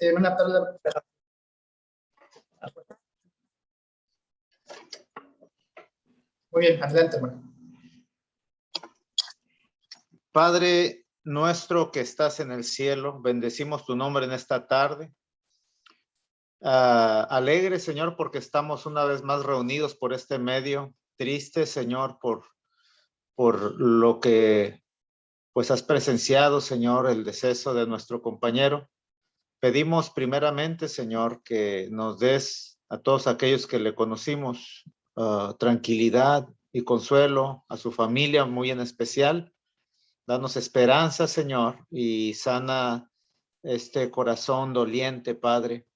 hermana Perla. Muy bien, adelante, hermano. Padre nuestro que estás en el cielo, bendecimos tu nombre en esta tarde. Alegre, Señor, porque estamos una vez más reunidos por este medio. Triste, Señor, por lo que pues has presenciado, Señor, el deceso de nuestro compañero. Pedimos primeramente, Señor, que nos des a todos aquellos que le conocimos tranquilidad y consuelo, a su familia muy en especial. Danos esperanza, Señor, y sana este corazón doliente, Padre.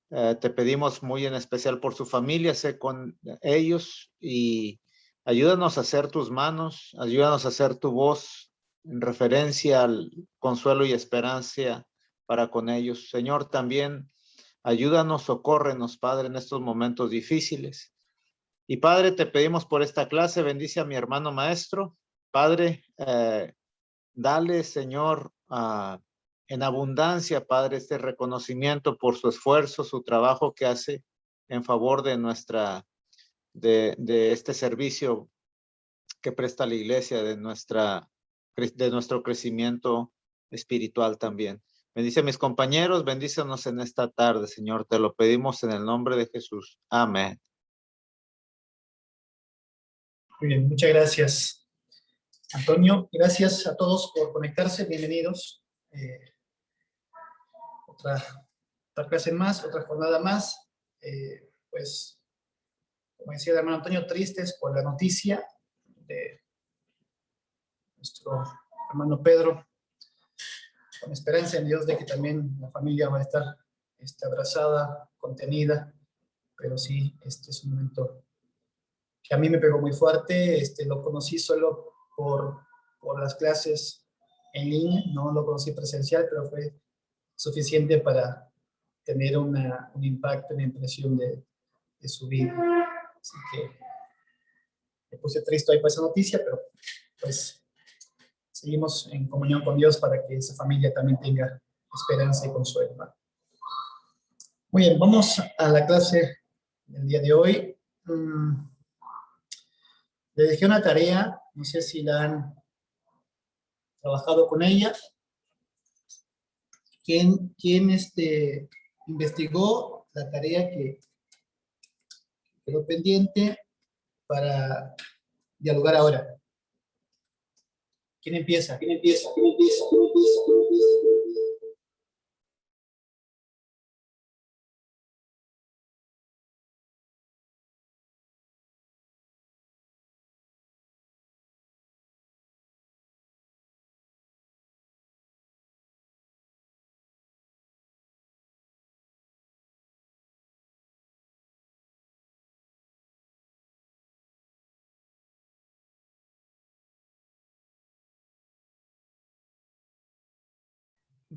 Te pedimos muy en especial por su familia, sé con ellos y ayúdanos a ser tus manos, ayúdanos a ser tu voz en referencia al consuelo y esperanza para con ellos. Señor, también ayúdanos, socórrenos, Padre, en estos momentos difíciles. Y Padre, te pedimos por esta clase, bendice a mi hermano maestro. Padre, dale, Señor, en abundancia, Padre, este reconocimiento por su esfuerzo, su trabajo que hace en favor de de este servicio que presta la iglesia, de nuestro crecimiento espiritual también. Bendice a mis compañeros, bendícenos en esta tarde, Señor, te lo pedimos en el nombre de Jesús. Amén. Muy bien, muchas gracias, Antonio. Gracias a todos por conectarse, bienvenidos. Otra clase más, otra jornada más. Pues, como decía el hermano Antonio, tristes por la noticia de nuestro hermano Pedro, con esperanza en Dios de que también la familia va a estar abrazada, contenida, pero sí, este es un momento que a mí me pegó muy fuerte. Lo conocí solo por las clases en línea, no lo conocí presencial, pero fue suficiente para tener un impacto, una impresión de su vida. Así que me puse triste ahí por esa noticia, pero pues seguimos en comunión con Dios para que esa familia también tenga esperanza y consuelo, ¿no? Muy bien, vamos a la clase del día de hoy. Le dejé una tarea, no sé si la han trabajado con ella. ¿Quién investigó la tarea que quedó pendiente para dialogar ahora? ¿Quién empieza? ¿Quién empieza? ¿Quién empieza? ¿Quién empieza? ¿Quién empieza?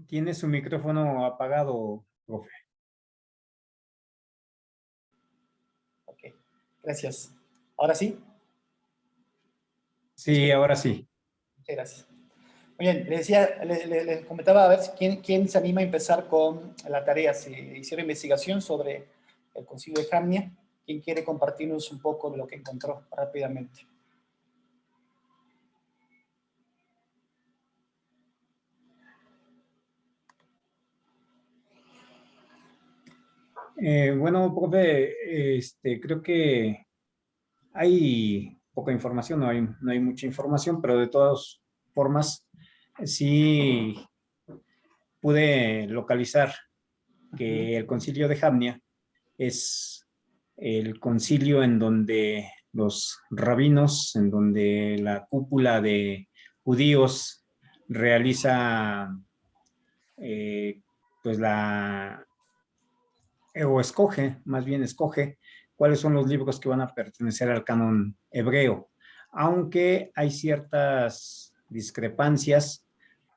Tiene su micrófono apagado, profe. Ok, gracias. ¿Ahora sí? Sí, ahora sí. Muchas gracias. Muy bien, les comentaba a ver quién se anima a empezar con la tarea. Se hicieron investigación sobre el Concilio de Jamnia. ¿Quién quiere compartirnos un poco de lo que encontró rápidamente? Bueno, profe, creo que hay poca información, no hay mucha información, pero de todas formas sí pude localizar que el Concilio de Jamnia es el concilio en donde los rabinos, en donde la cúpula de judíos realiza pues o escoge, más bien escoge, cuáles son los libros que van a pertenecer al canon hebreo, aunque hay ciertas discrepancias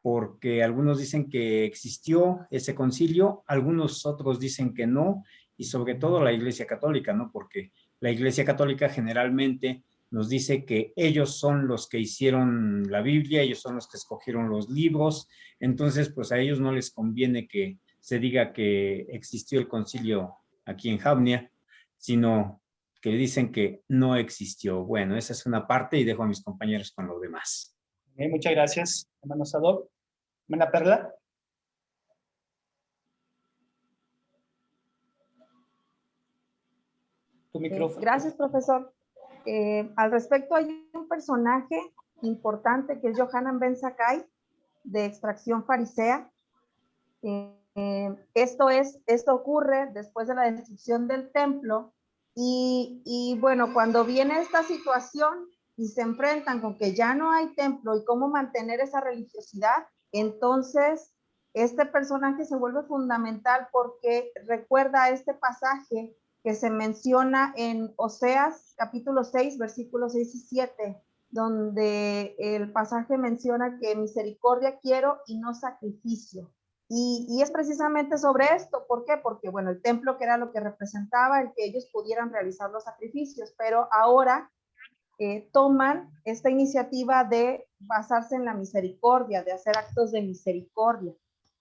porque algunos dicen que existió ese concilio, algunos otros dicen que no, y sobre todo la Iglesia Católica, ¿no? Porque la Iglesia Católica generalmente nos dice que ellos son los que hicieron la Biblia, ellos son los que escogieron los libros, entonces pues a ellos no les conviene que se diga que existió el concilio aquí en Jamnia, sino que dicen que no existió. Bueno, esa es una parte y dejo a mis compañeros con lo demás. Bien, muchas gracias, hermano Sadok. Hermana Perla. Tu micrófono. Gracias, profesor. Al respecto, hay un personaje importante que es Yohanan Ben Zakkai, de extracción farisea. Esto ocurre después de la destrucción del templo y bueno, cuando viene esta situación y se enfrentan con que ya no hay templo y cómo mantener esa religiosidad, entonces este personaje se vuelve fundamental porque recuerda este pasaje que se menciona en Oseas capítulo 6, versículos 6 y 7, donde el pasaje menciona que misericordia quiero y no sacrificio. Y es precisamente sobre esto. ¿Por qué? Porque, bueno, el templo, que era lo que representaba, el que ellos pudieran realizar los sacrificios, pero ahora toman esta iniciativa de basarse en la misericordia, de hacer actos de misericordia.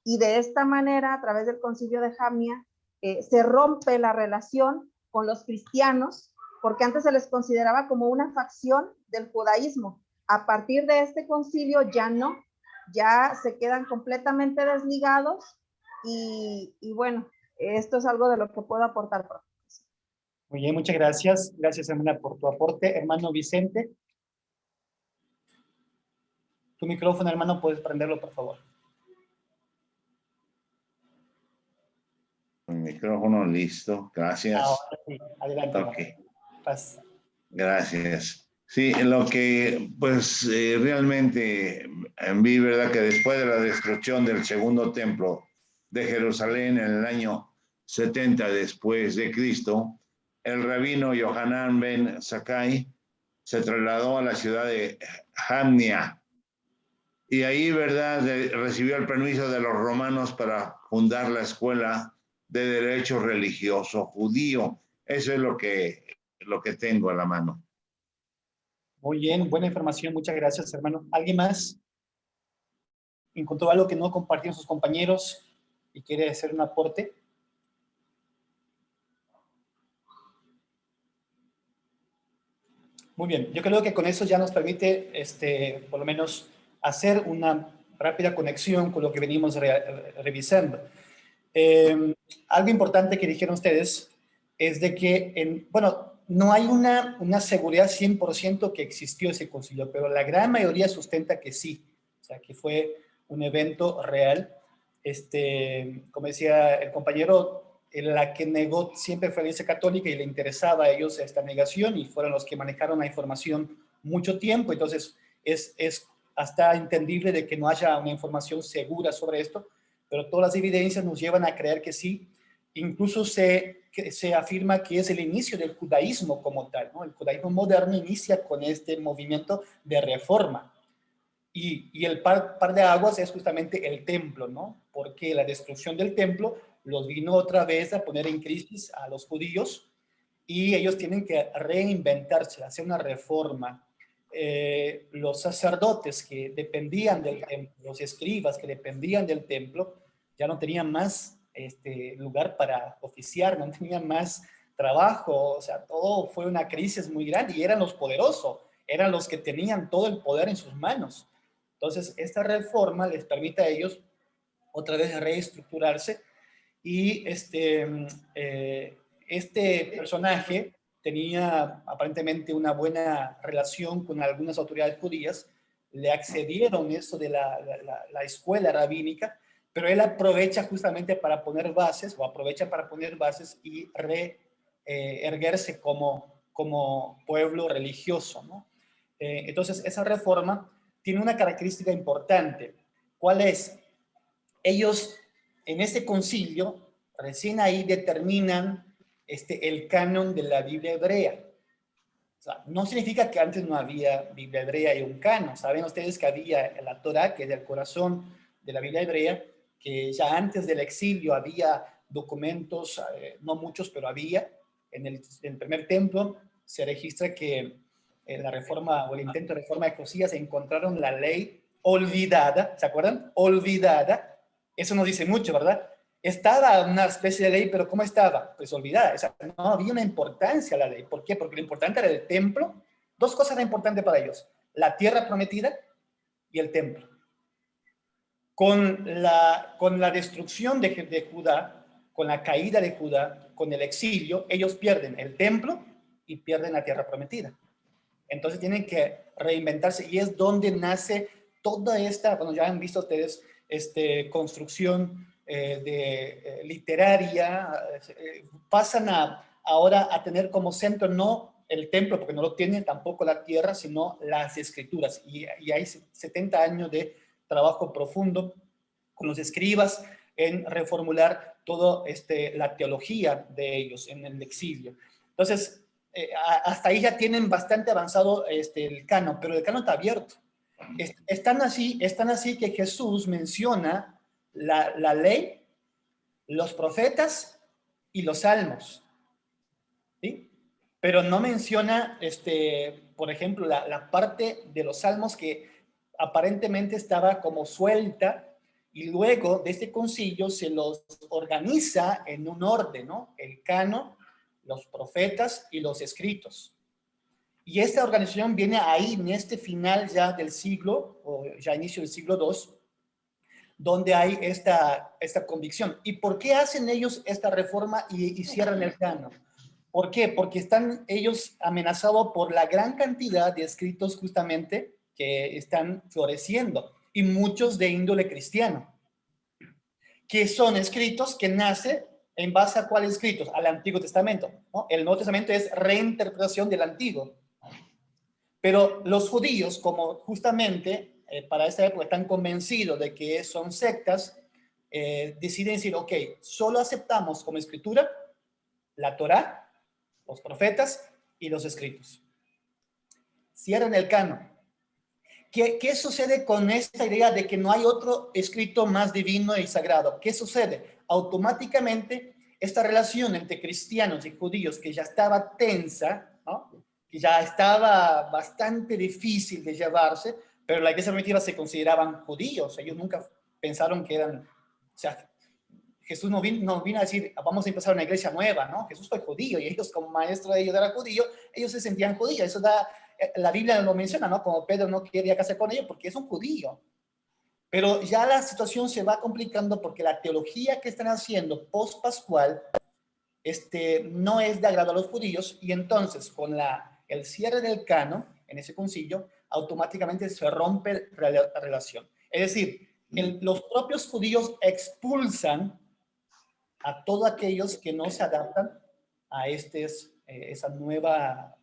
Y de esta manera, a través del concilio de Jamnia, se rompe la relación con los cristianos, porque antes se les consideraba como una facción del judaísmo. A partir de este concilio ya no, ya se quedan completamente desligados y bueno, esto es algo de lo que puedo aportar. Muy bien, muchas gracias. Gracias, hermana, por tu aporte. Hermano Vicente. Tu micrófono, hermano, puedes prenderlo, por favor. El micrófono listo, gracias. Ahora sí, adelante. Ok, Paz. gracias. Sí, lo que pues realmente vi, ¿verdad? Que después de la destrucción del segundo templo de Jerusalén en el año 70 después de Cristo, el rabino Yohanan Ben Zakkai se trasladó a la ciudad de Jamnia y ahí, ¿verdad? Recibió el permiso de los romanos para fundar la escuela de derecho religioso judío. Eso es lo que tengo a la mano. Muy bien, buena información. Muchas gracias, hermano. ¿Alguien más encontró algo que no compartieron sus compañeros y quiere hacer un aporte? Muy bien, yo creo que con eso ya nos permite, por lo menos, hacer una rápida conexión con lo que venimos revisando. Algo importante que dijeron ustedes es de que, bueno, no hay una seguridad 100% que existió ese concilio, pero la gran mayoría sustenta que sí, o sea, que fue un evento real. Como decía el compañero, la que negó siempre fue la Iglesia Católica y le interesaba a ellos esta negación y fueron los que manejaron la información mucho tiempo, entonces es hasta entendible de que no haya una información segura sobre esto, pero todas las evidencias nos llevan a creer que sí. Incluso se afirma que es el inicio del judaísmo como tal, ¿no? El judaísmo moderno inicia con este movimiento de reforma. Y el par de aguas es justamente el templo, ¿no? Porque la destrucción del templo los vino otra vez a poner en crisis a los judíos y ellos tienen que reinventarse, hacer una reforma. Los sacerdotes que dependían del templo, los escribas que dependían del templo, ya no tenían más lugar para oficiar, no tenían más trabajo, o sea, todo fue una crisis muy grande y eran los poderosos, eran los que tenían todo el poder en sus manos. Entonces, esta reforma les permite a ellos otra vez reestructurarse y este personaje tenía aparentemente una buena relación con algunas autoridades judías, le accedieron eso de la escuela rabínica, pero él aprovecha justamente para poner bases, y erguerse como pueblo religioso, ¿no? Entonces, esa reforma tiene una característica importante. ¿Cuál es? Ellos, en este concilio, recién ahí determinan el canon de la Biblia hebrea. O sea, no significa que antes no había Biblia hebrea y un canon. Saben ustedes que había la Torá, que es el corazón de la Biblia hebrea, que ya antes del exilio había documentos, no muchos, pero había. En el primer templo se registra que en la reforma o el intento de reforma de Josías se encontraron la ley olvidada, ¿se acuerdan? Olvidada. Eso nos dice mucho, ¿verdad? Estaba una especie de ley, pero ¿cómo estaba? Pues olvidada. O sea, no había una importancia a la ley. ¿Por qué? Porque lo importante era el templo. Dos cosas eran importantes para ellos: la tierra prometida y el templo. Con la destrucción de Judá, con la caída de Judá, con el exilio, ellos pierden el templo y pierden la tierra prometida. Entonces tienen que reinventarse, y es donde nace toda esta, bueno, ya han visto ustedes, construcción literaria. Pasan ahora a tener como centro no el templo, porque no lo tienen, tampoco la tierra, sino las escrituras. Y hay 70 años de trabajo profundo con los escribas en reformular toda la teología de ellos en el exilio. Entonces, hasta ahí ya tienen bastante avanzado el canon, pero el canon está abierto. Están así que Jesús menciona la ley, los profetas y los salmos, ¿sí? Pero no menciona, por ejemplo, la parte de los salmos que aparentemente estaba como suelta, y luego de este concilio se los organiza en un orden, ¿no? El canon, los profetas y los escritos. Y esta organización viene ahí, en este final ya del siglo, o ya inicio del siglo II, donde hay esta convicción. ¿Y por qué hacen ellos esta reforma y cierran el canon? ¿Por qué? Porque están ellos amenazados por la gran cantidad de escritos justamente que están floreciendo, y muchos de índole cristiano, que son escritos que nacen en base a cuáles escritos, al Antiguo Testamento, ¿no? El Nuevo Testamento es reinterpretación del Antiguo. Pero los judíos, como justamente para esta época están convencidos de que son sectas, deciden decir, ok, solo aceptamos como escritura la Torá, los profetas y los escritos. Cierran el canon. ¿Qué sucede con esta idea de que no hay otro escrito más divino y sagrado? ¿Qué sucede? Automáticamente, esta relación entre cristianos y judíos, que ya estaba tensa, ¿no? Que ya estaba bastante difícil de llevarse, pero la iglesia primitiva se consideraban judíos. Ellos nunca pensaron que eran, o sea, Jesús no vino a decir, vamos a empezar una iglesia nueva, ¿no? Jesús fue judío, y ellos, como maestro de ellos era judío, ellos se sentían judíos. Eso da, la Biblia lo menciona, ¿no? Como Pedro no quería casar con ellos porque es un judío. Pero ya la situación se va complicando porque la teología que están haciendo post-pascual no es de agrado a los judíos, y entonces con el cierre del canon en ese concilio, automáticamente se rompe la relación. Es decir, los propios judíos expulsan a todos aquellos que no se adaptan a esa nueva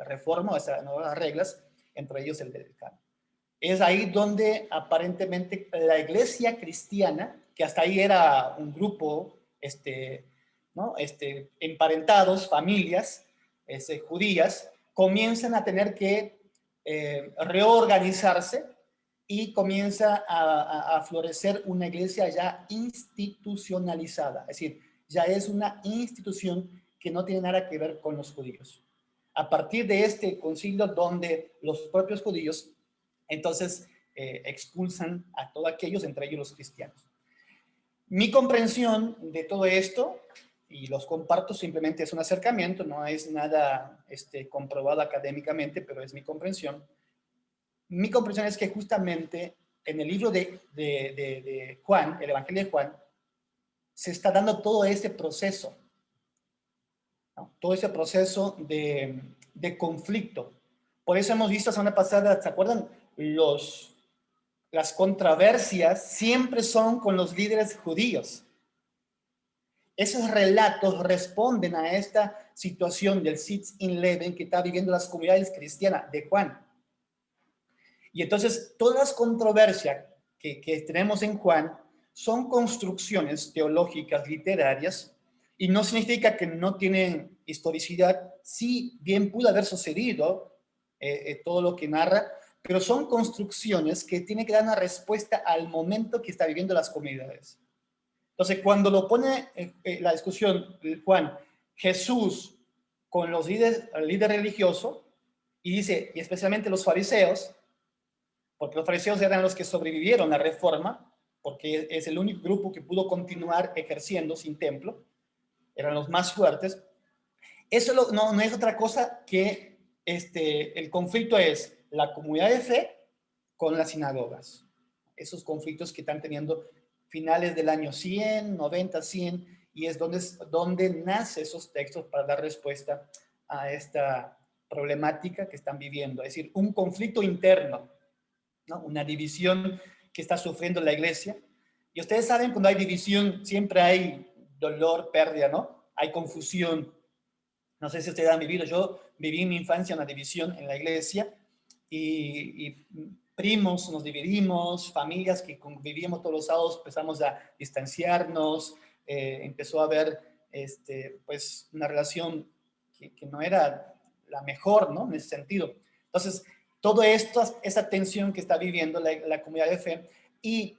reforma, a esas nuevas reglas, entre ellos el del canon. Es ahí donde aparentemente la iglesia cristiana, que hasta ahí era un grupo, ¿no? Emparentados, familias judías, comienzan a tener que reorganizarse, y comienza a florecer una iglesia ya institucionalizada. Es decir, ya es una institución que no tiene nada que ver con los judíos. A partir de este concilio, donde los propios judíos entonces expulsan a todos aquellos, entre ellos los cristianos. Mi comprensión de todo esto, y los comparto, simplemente es un acercamiento, no es nada comprobado académicamente, pero es mi comprensión. Mi comprensión es que justamente en el libro de Juan, el Evangelio de Juan, se está dando todo ese proceso, ¿no? Todo ese proceso de conflicto. Por eso hemos visto la semana pasada, ¿se acuerdan? Las controversias siempre son con los líderes judíos. Esos relatos responden a esta situación del Sitz in Leben que está viviendo las comunidades cristianas de Juan. Y entonces todas las controversias que tenemos en Juan son construcciones teológicas, literarias, y no significa que no tienen historicidad. Sí, bien pudo haber sucedido todo lo que narra, pero son construcciones que tienen que dar una respuesta al momento que está viviendo las comunidades. Entonces, cuando lo pone la discusión Juan, Jesús con los líderes religiosos, y dice, y especialmente los fariseos, porque los fariseos eran los que sobrevivieron a la reforma, porque es el único grupo que pudo continuar ejerciendo sin templo, eran los más fuertes. Eso no es otra cosa que el conflicto es la comunidad de fe con las sinagogas. Esos conflictos que están teniendo finales del año 100, 90, 100, y es donde nacen esos textos para dar respuesta a esta problemática que están viviendo. Es decir, un conflicto interno, ¿no? Una división que está sufriendo la iglesia. Y ustedes saben, cuando hay división, siempre hay dolor, pérdida, ¿no? Hay confusión. No sé si ustedes han vivido, yo viví en mi infancia una división en la iglesia y primos nos dividimos, familias que convivíamos todos los sábados empezamos a distanciarnos, empezó a haber pues una relación que no era la mejor, ¿no? En ese sentido. Entonces, todo esto, esa tensión que está viviendo la comunidad de fe, y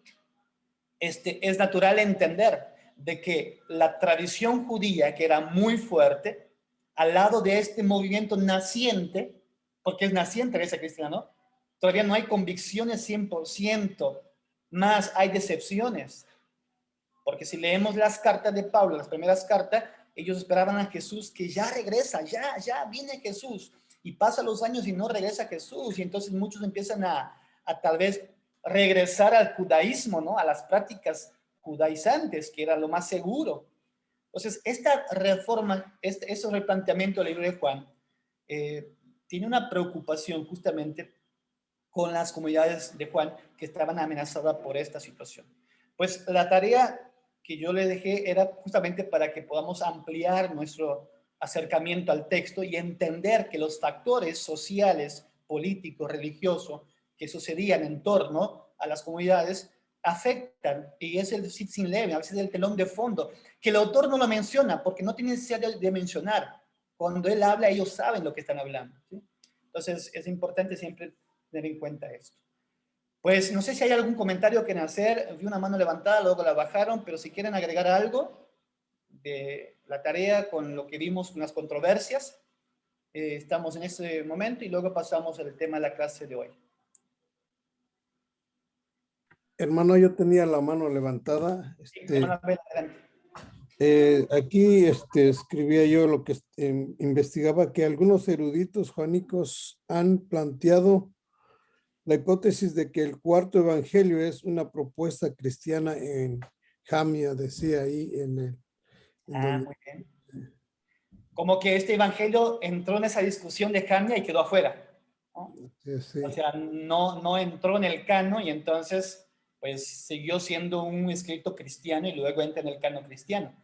es natural entender de que la tradición judía, que era muy fuerte, al lado de este movimiento naciente, porque es naciente la iglesia cristiana, ¿no? Todavía no hay convicciones 100%, más hay decepciones. Porque si leemos las cartas de Pablo, las primeras cartas, ellos esperaban a Jesús que ya regresa, ya viene Jesús. Y pasan los años y no regresa Jesús. Y entonces muchos empiezan a tal vez regresar al judaísmo, ¿no? A las prácticas judaizantes, que era lo más seguro. Entonces, esta reforma, ese replanteamiento del libro de Juan, tiene una preocupación justamente con las comunidades de Juan que estaban amenazadas por esta situación. Pues la tarea que yo le dejé era justamente para que podamos ampliar nuestro acercamiento al texto y entender que los factores sociales, políticos, religiosos que sucedían en torno a las comunidades afectan, y es el sin leve, a veces el telón de fondo, que el autor no lo menciona porque no tiene necesidad de mencionar. Cuando él habla, ellos saben lo que están hablando, ¿sí? Entonces, es importante siempre tener en cuenta esto. Pues no sé si hay algún comentario que hacer. Vi una mano levantada, luego la bajaron, pero si quieren agregar algo de la tarea con lo que vimos con las controversias, estamos en ese momento y luego pasamos al tema de la clase de hoy. Hermano, yo tenía la mano levantada. Sí, hermana Abel, adelante. Aquí escribía yo lo que investigaba, que algunos eruditos juanicos han planteado la hipótesis de que el cuarto evangelio es una propuesta cristiana en Jamia, decía ahí en Muy bien. Como que este evangelio entró en esa discusión de Jamia y quedó afuera, ¿no? Sí. O sea, no entró en el canon y entonces pues siguió siendo un escrito cristiano y luego entra en el canon cristiano.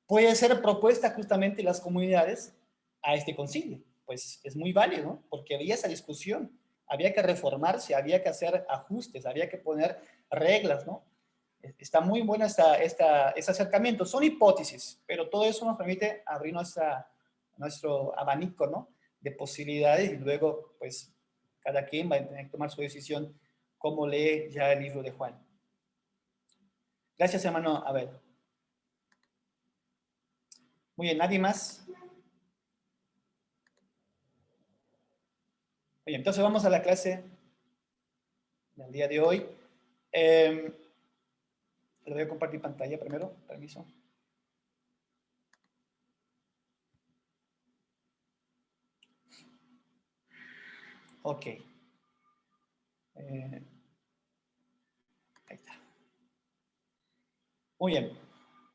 Puede ser propuesta justamente las comunidades a este concilio, pues es muy válido, ¿no? Porque había esa discusión, había que reformarse, había que hacer ajustes, había que poner reglas, ¿no? Está muy bueno ese acercamiento. Son hipótesis, pero todo eso nos permite abrir nuestro abanico, ¿no? De posibilidades, y luego, pues, cada quien va a tener que tomar su decisión cómo lee ya el libro de Juan. Gracias, hermano Abel. Muy bien, ¿nadie más? Bien, entonces vamos a la clase del día de hoy. Le voy a compartir pantalla primero, permiso. Ok. Ahí está. Muy bien.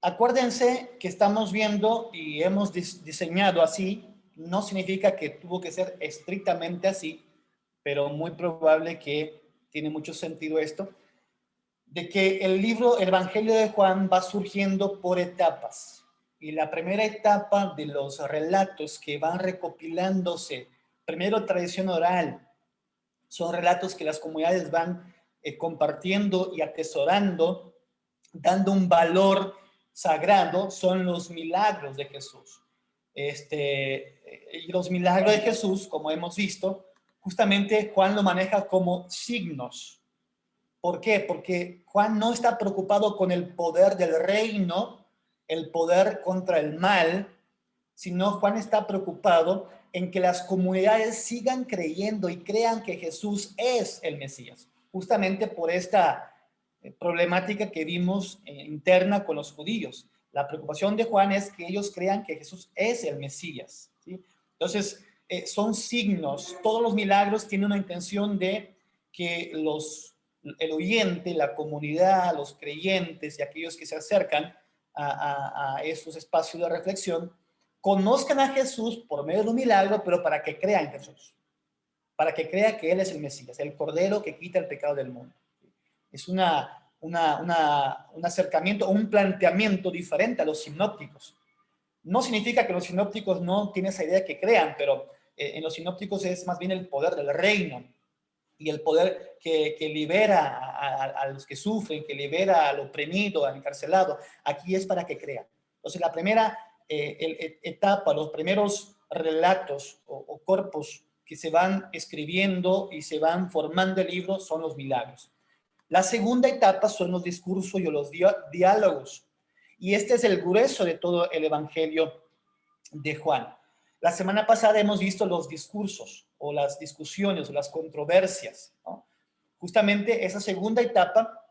Acuérdense que estamos viendo y hemos diseñado así, no significa que tuvo que ser estrictamente así, pero muy probable que tiene mucho sentido esto, de que el Evangelio de Juan va surgiendo por etapas. Y la primera etapa de los relatos que van recopilándose, primero tradición oral, son relatos que las comunidades van compartiendo y atesorando, dando un valor sagrado, son los milagros de Jesús. Y los milagros de Jesús, como hemos visto, justamente Juan lo maneja como signos. ¿Por qué? Porque Juan no está preocupado con el poder del reino, el poder contra el mal, sino Juan está preocupado en que las comunidades sigan creyendo y crean que Jesús es el Mesías. Justamente por esta problemática que vimos interna con los judíos. La preocupación de Juan es que ellos crean que Jesús es el Mesías, ¿sí? Entonces, son signos, todos los milagros tienen una intención de que el oyente, la comunidad, los creyentes y aquellos que se acercan a estos espacios de reflexión, conozcan a Jesús por medio de un milagro, pero para que crean en Jesús, para que crea que Él es el Mesías, el Cordero que quita el pecado del mundo. Es un acercamiento, un planteamiento diferente a los sinópticos. No significa que los sinópticos no tienen esa idea que crean, pero en los sinópticos es más bien el poder del reino y el poder que libera a los que sufren, que libera al oprimido, al encarcelado. Aquí es para que crean. Entonces, la primera etapa, los primeros relatos o corpus que se van escribiendo y se van formando el libro son los milagros. La segunda etapa son los discursos y los diálogos. Y este es el grueso de todo el Evangelio de Juan. La semana pasada hemos visto los discursos o las discusiones o las controversias, ¿no? Justamente esa segunda etapa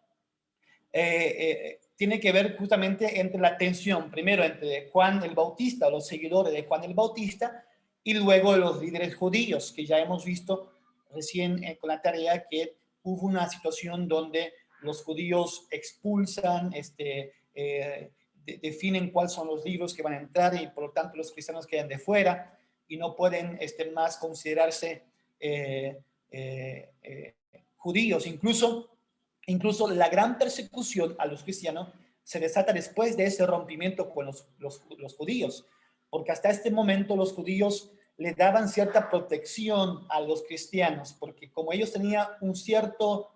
tiene que ver justamente entre la tensión, primero entre Juan el Bautista, los seguidores de Juan el Bautista, y luego los líderes judíos, que ya hemos visto recién con la tarea que hubo una situación donde los judíos expulsan, definen cuáles son los libros que van a entrar y por lo tanto los cristianos quedan de fuera y no pueden más considerarse judíos. Incluso la gran persecución a los cristianos se desata después de ese rompimiento con los judíos, porque hasta este momento los judíos le daban cierta protección a los cristianos, porque como ellos tenían un cierto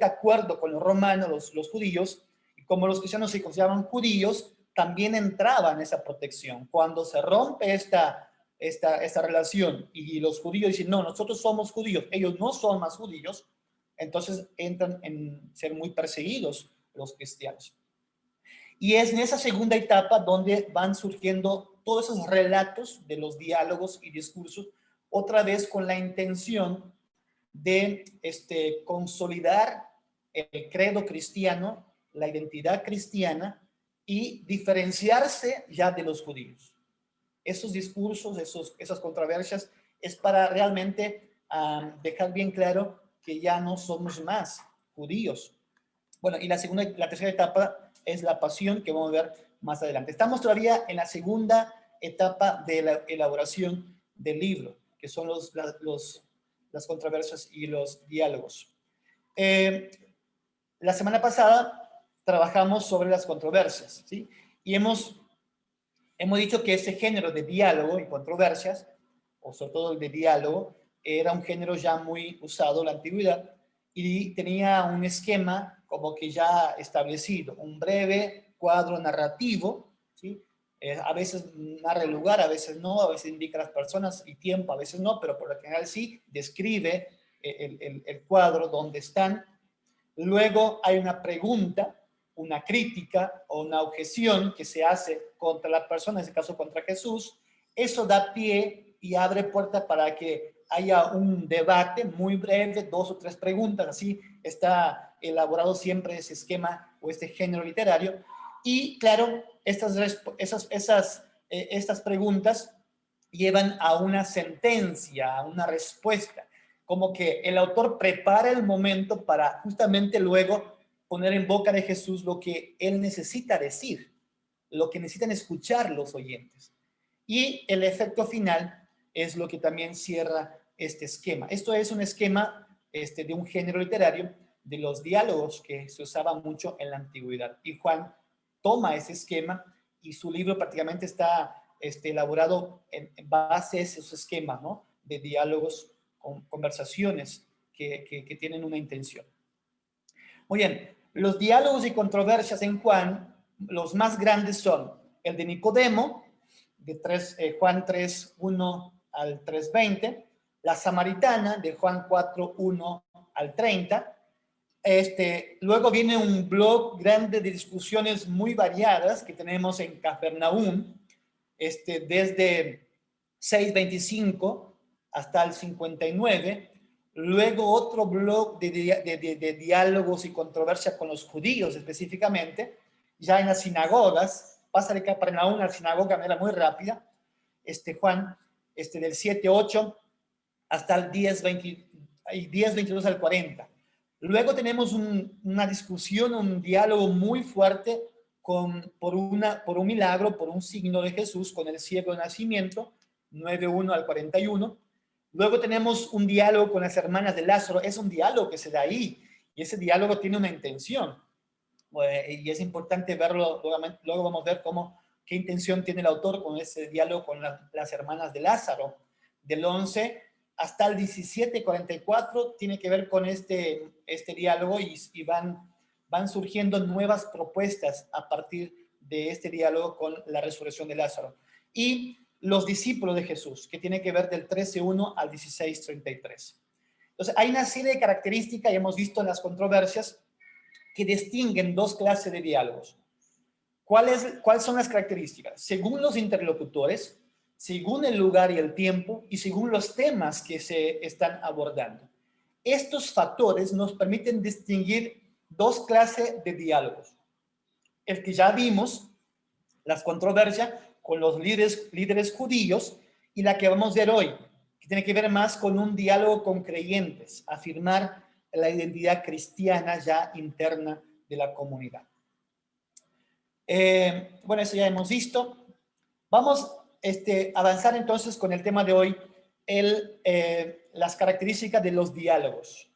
acuerdo con los romanos, los judíos, y como los cristianos se consideraban judíos, también entraban en esa protección. Cuando se rompe esta relación y los judíos dicen, no, nosotros somos judíos, ellos no son más judíos, entonces entran en ser muy perseguidos los cristianos. Y es en esa segunda etapa donde van surgiendo todos esos relatos de los diálogos y discursos, otra vez con la intención de consolidar el credo cristiano, la identidad cristiana y diferenciarse ya de los judíos. Esos discursos, esas controversias, es para realmente dejar bien claro que ya no somos más judíos. Bueno, y la tercera etapa es la pasión, que vamos a ver más adelante. Estamos todavía en la segunda etapa de la elaboración del libro, que son las controversias y los diálogos. La semana pasada trabajamos sobre las controversias, ¿sí? Y hemos dicho que ese género de diálogo y controversias, o sobre todo el de diálogo, era un género ya muy usado en la antigüedad y tenía un esquema como que ya establecido, un breve cuadro narrativo, ¿sí? A veces narra el lugar, a veces no, a veces indica las personas y tiempo, a veces no, pero por lo general sí describe el cuadro donde están. Luego hay una pregunta, una crítica o una objeción que se hace contra la persona, en este caso contra Jesús. Eso da pie y abre puerta para que haya un debate muy breve, 2 o 3 preguntas, así está elaborado siempre ese esquema o este género literario. Y claro, estas preguntas llevan a una sentencia, a una respuesta, como que el autor prepara el momento para justamente luego poner en boca de Jesús lo que él necesita decir, lo que necesitan escuchar los oyentes. Y el efecto final es lo que también cierra este esquema. Esto es un esquema de un género literario de los diálogos que se usaba mucho en la antigüedad. Y Juan toma ese esquema y su libro prácticamente está elaborado en base a esos esquemas, ¿no? De diálogos, conversaciones que tienen una intención. Muy bien, los diálogos y controversias en Juan, los más grandes son el de Nicodemo, de Juan 3, 1 al 3, 20, la samaritana, de Juan 4, 1 al 30. Luego viene un blog grande de discusiones muy variadas que tenemos en Capernaum, desde 6:25 hasta el 59, luego otro bloque de diálogos y controversia con los judíos específicamente, ya en las sinagogas, pasa de Capernaum a la sinagoga de manera muy rápida, Juan, del 7-8 hasta el 10-22 al 40. Luego tenemos una discusión, un diálogo muy fuerte por un milagro, por un signo de Jesús con el ciego de nacimiento, 9-1 al 41. Luego tenemos un diálogo con las hermanas de Lázaro. Es un diálogo que se da ahí y ese diálogo tiene una intención. Y es importante verlo, luego vamos a ver qué intención tiene el autor con ese diálogo con las hermanas de Lázaro. Del 11 hasta el 17-44 tiene que ver con este diálogo y van surgiendo nuevas propuestas a partir de este diálogo con la resurrección de Lázaro. Y los discípulos de Jesús, que tiene que ver del 13-1 al 16-33. Entonces, hay una serie de características, y hemos visto en las controversias, que distinguen dos clases de diálogos. ¿Cuáles son las características? Según los interlocutores, según el lugar y el tiempo, y según los temas que se están abordando. Estos factores nos permiten distinguir dos clases de diálogos. El que ya vimos, las controversias con los líderes judíos, y la que vamos a ver hoy, que tiene que ver más con un diálogo con creyentes, afirmar la identidad cristiana ya interna de la comunidad. Bueno, eso ya hemos visto. Vamos a avanzar entonces con el tema de hoy, las características de los diálogos.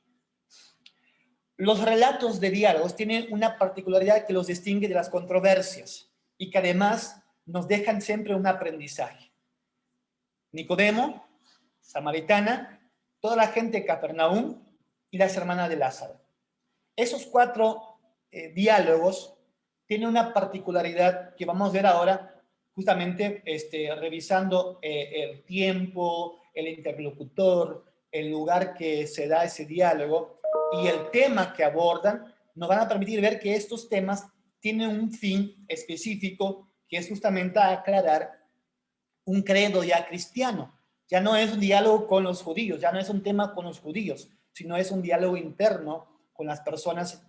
Los relatos de diálogos tienen una particularidad que los distingue de las controversias y que además nos dejan siempre un aprendizaje. Nicodemo, samaritana, toda la gente de Capernaum y las hermanas de Lázaro. Esos cuatro diálogos tienen una particularidad que vamos a ver ahora, justamente revisando el tiempo, el interlocutor, el lugar que se da ese diálogo y el tema que abordan, nos van a permitir ver que estos temas tienen un fin específico, que es justamente aclarar un credo ya cristiano. Ya no es un diálogo con los judíos, ya no es un tema con los judíos, sino es un diálogo interno con las personas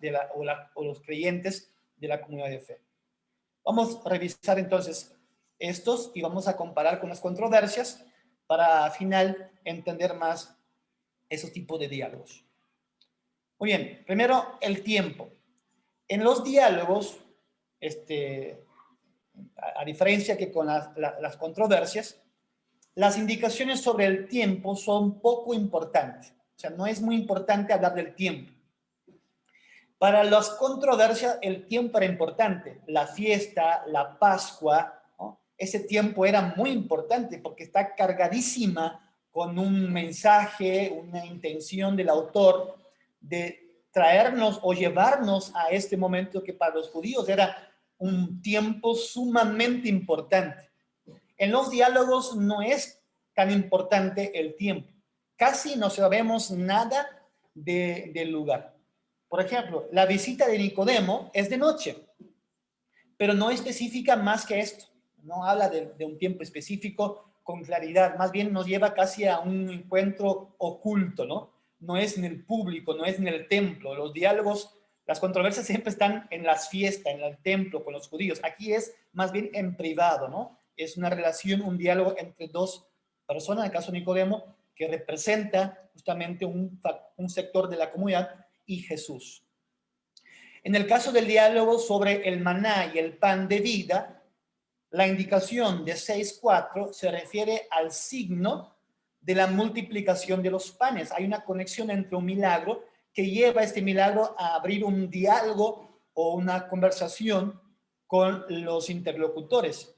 o los creyentes de la comunidad de fe. Vamos a revisar entonces estos y vamos a comparar con las controversias para al final entender más esos tipos de diálogos. Muy bien, primero el tiempo. En los diálogos, a diferencia que con las controversias, las indicaciones sobre el tiempo son poco importantes. O sea, no es muy importante hablar del tiempo. Para las controversias, el tiempo era importante. La fiesta, la Pascua, ¿no? Ese tiempo era muy importante porque está cargadísima con un mensaje, una intención del autor de traernos o llevarnos a este momento que para los judíos era un tiempo sumamente importante. En los diálogos no es tan importante el tiempo. Casi no sabemos nada del lugar. Por ejemplo, la visita de Nicodemo es de noche, pero no especifica más que esto. No habla de un tiempo específico con claridad. Más bien nos lleva casi a un encuentro oculto, ¿no? No es en el público, no es en el templo. Los diálogos, las controversias siempre están en las fiestas, en el templo, con los judíos. Aquí es más bien en privado, ¿no? Es una relación, un diálogo entre dos personas, en el caso de Nicodemo, que representa justamente un sector de la comunidad y Jesús. En el caso del diálogo sobre el maná y el pan de vida, la indicación de 6.4 se refiere al signo de la multiplicación de los panes. Hay una conexión entre un milagro que lleva este milagro a abrir un diálogo o una conversación con los interlocutores.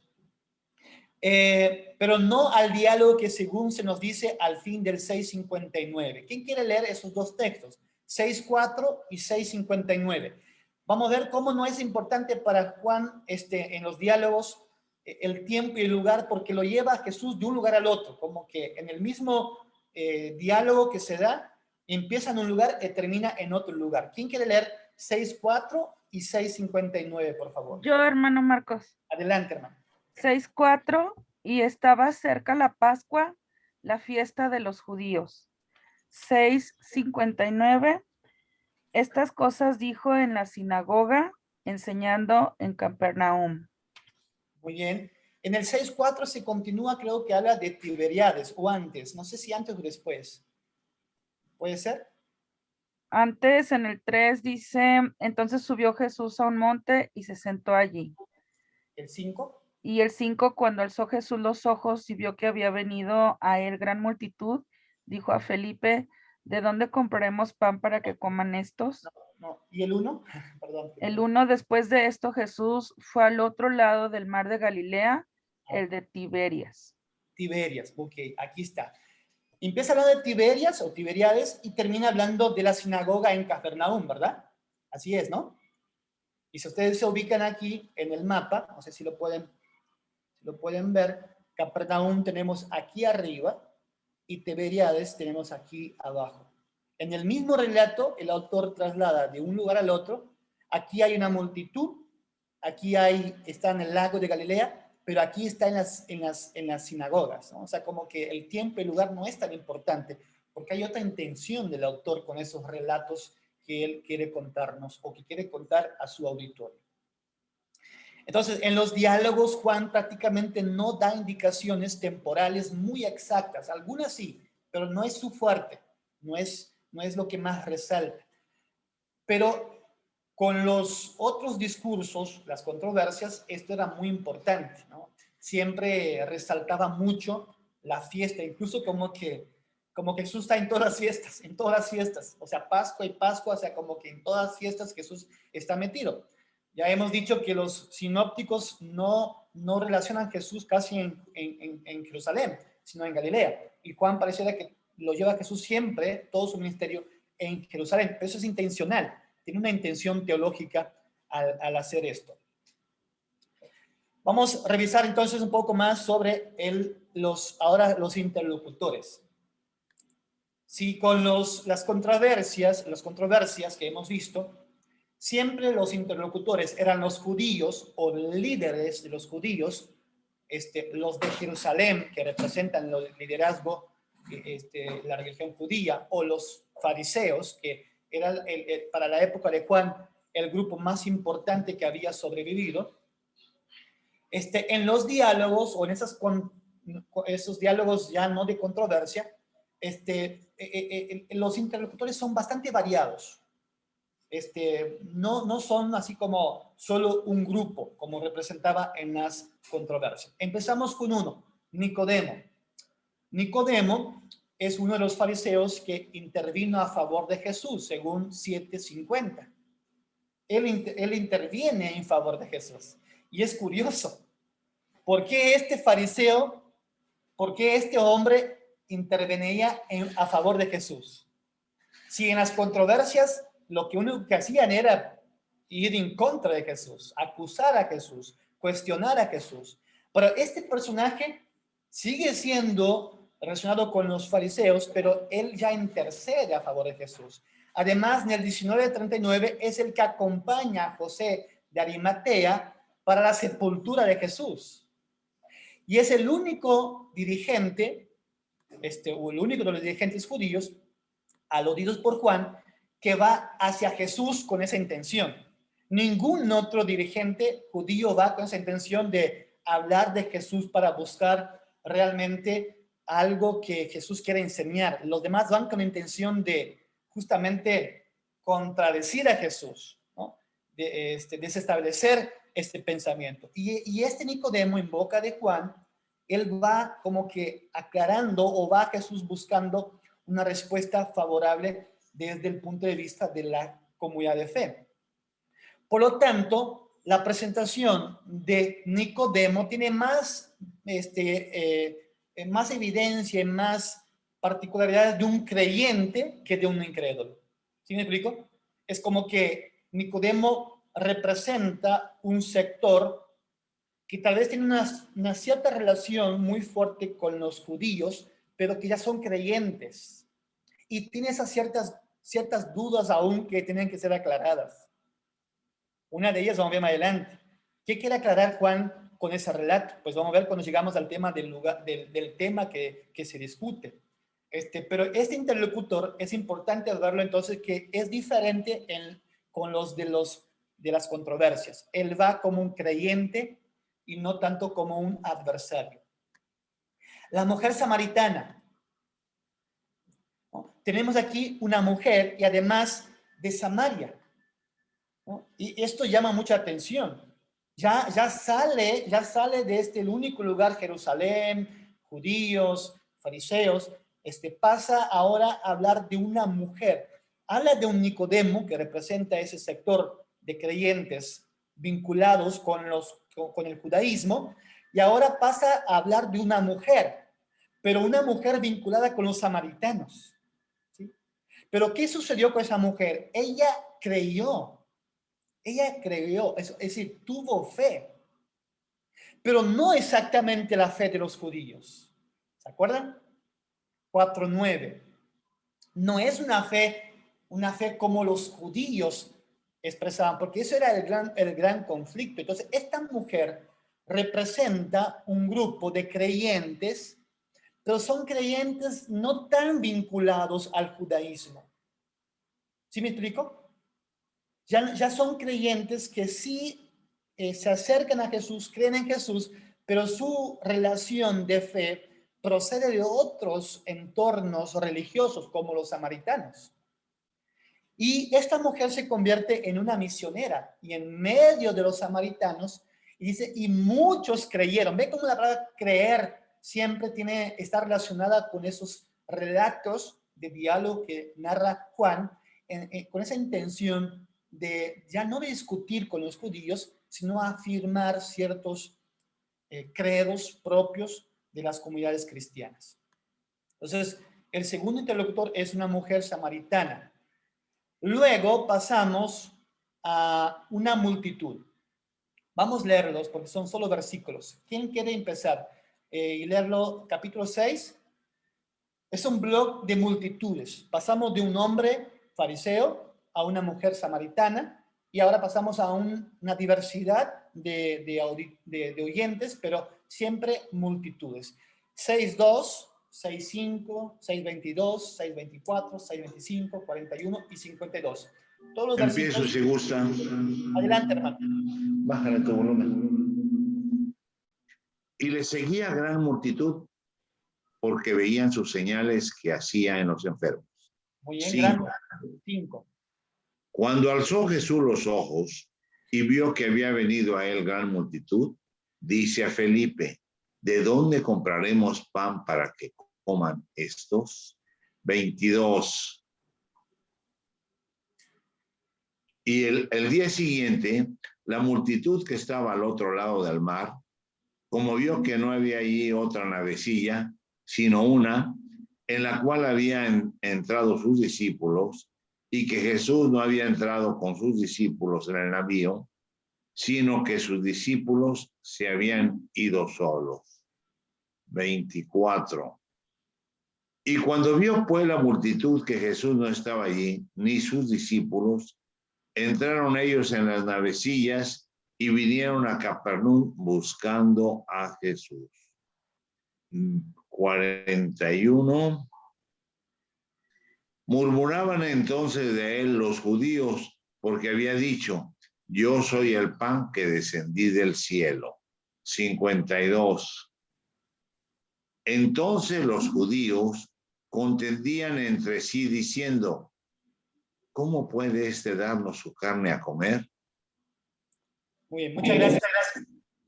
Pero no al diálogo que según se nos dice al fin del 6.59. ¿Quién quiere leer esos dos textos? 6.4 y 6.59. Vamos a ver cómo no es importante para Juan en los diálogos el tiempo y el lugar, porque lo lleva a Jesús de un lugar al otro, como que en el mismo diálogo que se da, empieza en un lugar y termina en otro lugar. ¿Quién quiere leer 6.4 y 6.59, por favor? Yo, hermano Marcos. Adelante, hermano. 6.4, y estaba cerca la Pascua, la fiesta de los judíos. 6:59. Estas cosas dijo en la sinagoga, enseñando en Capernaum. Muy bien. En el 6:4 se continúa, creo que habla de Tiberíades o antes. No sé si antes o después. ¿Puede ser? Antes, en el 3 dice, entonces subió Jesús a un monte y se sentó allí. ¿El 5? Y el 5, cuando alzó Jesús los ojos y vio que había venido a él gran multitud, dijo a Felipe, ¿de dónde compraremos pan para que coman estos? No. ¿Y el 1? Perdón. El 1, después de esto, Jesús fue al otro lado del mar de Galilea, el de Tiberias. Tiberias, ok, aquí está. Empieza hablando de Tiberias o Tiberíades y termina hablando de la sinagoga en Capernaum, ¿verdad? Así es, ¿no? Y si ustedes se ubican aquí en el mapa, no sé si lo pueden ver, Capernaum tenemos aquí arriba y Tiberíades tenemos aquí abajo. En el mismo relato, el autor traslada de un lugar al otro. Aquí hay una multitud, aquí está en el lago de Galilea, pero aquí está en las sinagogas, ¿no? O sea, como que el tiempo y el lugar no es tan importante, porque hay otra intención del autor con esos relatos que él quiere contarnos o que quiere contar a su auditorio. Entonces, en los diálogos, Juan prácticamente no da indicaciones temporales muy exactas. Algunas sí, pero no es su fuerte, no es lo que más resalta. Pero con los otros discursos, las controversias, esto era muy importante, ¿no? Siempre resaltaba mucho la fiesta, incluso como que Jesús está en todas las fiestas, o sea, Pascua y Pascua, o sea, como que en todas las fiestas Jesús está metido. Ya hemos dicho que los sinópticos no relacionan Jesús casi en Jerusalén, sino en Galilea. Y Juan pareciera que lo lleva a Jesús siempre, todo su ministerio, en Jerusalén. Pero eso es intencional, tiene una intención teológica al hacer esto. Vamos a revisar entonces un poco más sobre ahora los interlocutores. Si con las controversias que hemos visto, siempre los interlocutores eran los judíos o líderes de los judíos, los de Jerusalén, que representan el liderazgo de la religión judía, o los fariseos, que era para la época de Juan el grupo más importante que había sobrevivido. En los diálogos o en esos diálogos ya no de controversia, los interlocutores son bastante variados. No son así como solo un grupo, como representaba en las controversias. Empezamos con uno, Nicodemo. Nicodemo es uno de los fariseos que intervino a favor de Jesús, según 7:50. Él interviene en favor de Jesús. Y es curioso, ¿por qué este hombre intervenía a favor de Jesús? Si en las controversias lo que único que hacían era ir en contra de Jesús, acusar a Jesús, cuestionar a Jesús. Pero este personaje sigue siendo relacionado con los fariseos, pero él ya intercede a favor de Jesús. Además, en el 19:39 es el que acompaña a José de Arimatea para la sepultura de Jesús. Y es el único dirigente, o el único de los dirigentes judíos, aludidos por Juan, que va hacia Jesús con esa intención. Ningún otro dirigente judío va con esa intención de hablar de Jesús para buscar realmente algo que Jesús quiere enseñar. Los demás van con la intención de justamente contradecir a Jesús, ¿no? De desestablecer este pensamiento. Y Nicodemo, en boca de Juan, él va como que aclarando o va a Jesús buscando una respuesta favorable desde el punto de vista de la comunidad de fe. Por lo tanto, la presentación de Nicodemo tiene más evidencia y más particularidades de un creyente que de un incrédulo. ¿Sí me explico? Es como que Nicodemo representa un sector que tal vez tiene una cierta relación muy fuerte con los judíos, pero que ya son creyentes. Y tiene esas ciertas dudas aún que tienen que ser aclaradas. Una de ellas vamos a ver más adelante. ¿Qué quiere aclarar Juan con ese relato? Pues vamos a ver cuando llegamos al tema del tema que se discute. Pero este interlocutor es importante verlo entonces que es diferente con los de las controversias. Él va como un creyente y no tanto como un adversario. La mujer samaritana. ¿No? Tenemos aquí una mujer y además de Samaria. ¿No? Y esto llama mucha atención. Ya sale de el único lugar, Jerusalén, judíos, fariseos, pasa ahora a hablar de una mujer. Habla de un Nicodemo que representa ese sector de creyentes vinculados con el judaísmo, y ahora pasa a hablar de una mujer, pero una mujer vinculada con los samaritanos. ¿Sí? Pero ¿qué sucedió con esa mujer? Ella creyó, es decir, tuvo fe, pero no exactamente la fe de los judíos. ¿Se acuerdan? 4:9. No es una fe como los judíos expresaban, porque eso era el gran conflicto. Entonces, esta mujer representa un grupo de creyentes, pero son creyentes no tan vinculados al judaísmo. ¿Sí me explico? Ya son creyentes que sí se acercan a Jesús, creen en Jesús, pero su relación de fe procede de otros entornos religiosos, como los samaritanos. Y esta mujer se convierte en una misionera y en medio de los samaritanos, y dice, y muchos creyeron. Ve cómo la palabra creer siempre está relacionada con esos relatos de diálogo que narra Juan, con esa intención de ya no discutir con los judíos, sino afirmar ciertos credos propios de las comunidades cristianas. Entonces, el segundo interlocutor es una mujer samaritana. Luego pasamos a una multitud. Vamos a leerlos porque son solo versículos. ¿Quién quiere empezar? Y leerlo, capítulo 6. Es un blog de multitudes. Pasamos de un hombre fariseo a una mujer samaritana y ahora pasamos a una diversidad de oyentes, pero siempre multitudes. 6:2, 6:5, 6:22, 6:24, 6:25, 41 y 52. Todos los Empiezo si gusta. Adelante, hermano. Bájale tu volumen. Y le seguía gran multitud porque veían sus señales que hacía en los enfermos. Muy bien, 5. grande. 5. Cuando alzó Jesús los ojos y vio que había venido a él gran multitud, dice a Felipe, ¿de dónde compraremos pan para que coman estos? 22. Y el día siguiente, la multitud que estaba al otro lado del mar, como vio que no había allí otra navecilla, sino una, en la cual habían entrado sus discípulos, y que Jesús no había entrado con sus discípulos en el navío, sino que sus discípulos se habían ido solos. 24. Y cuando vio pues la multitud que Jesús no estaba allí, ni sus discípulos, entraron ellos en las navecillas y vinieron a Capernaum buscando a Jesús. 41. Murmuraban entonces de él los judíos, porque había dicho, yo soy el pan que descendí del cielo. 52. Entonces los judíos contendían entre sí diciendo, ¿cómo puede darnos su carne a comer? Muy bien, muchas gracias.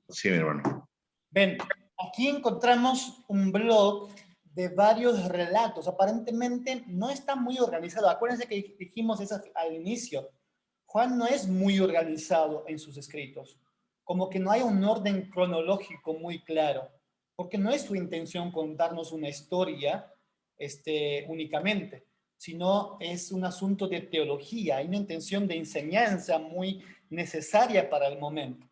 Sí, mi hermano. Ven, aquí encontramos un blog de varios relatos. Aparentemente no está muy organizado. Acuérdense que dijimos eso al inicio. Juan no es muy organizado en sus escritos. Como que no hay un orden cronológico muy claro. Porque no es su intención contarnos una historia únicamente, sino es un asunto de teología. Hay una intención de enseñanza muy necesaria para el momento.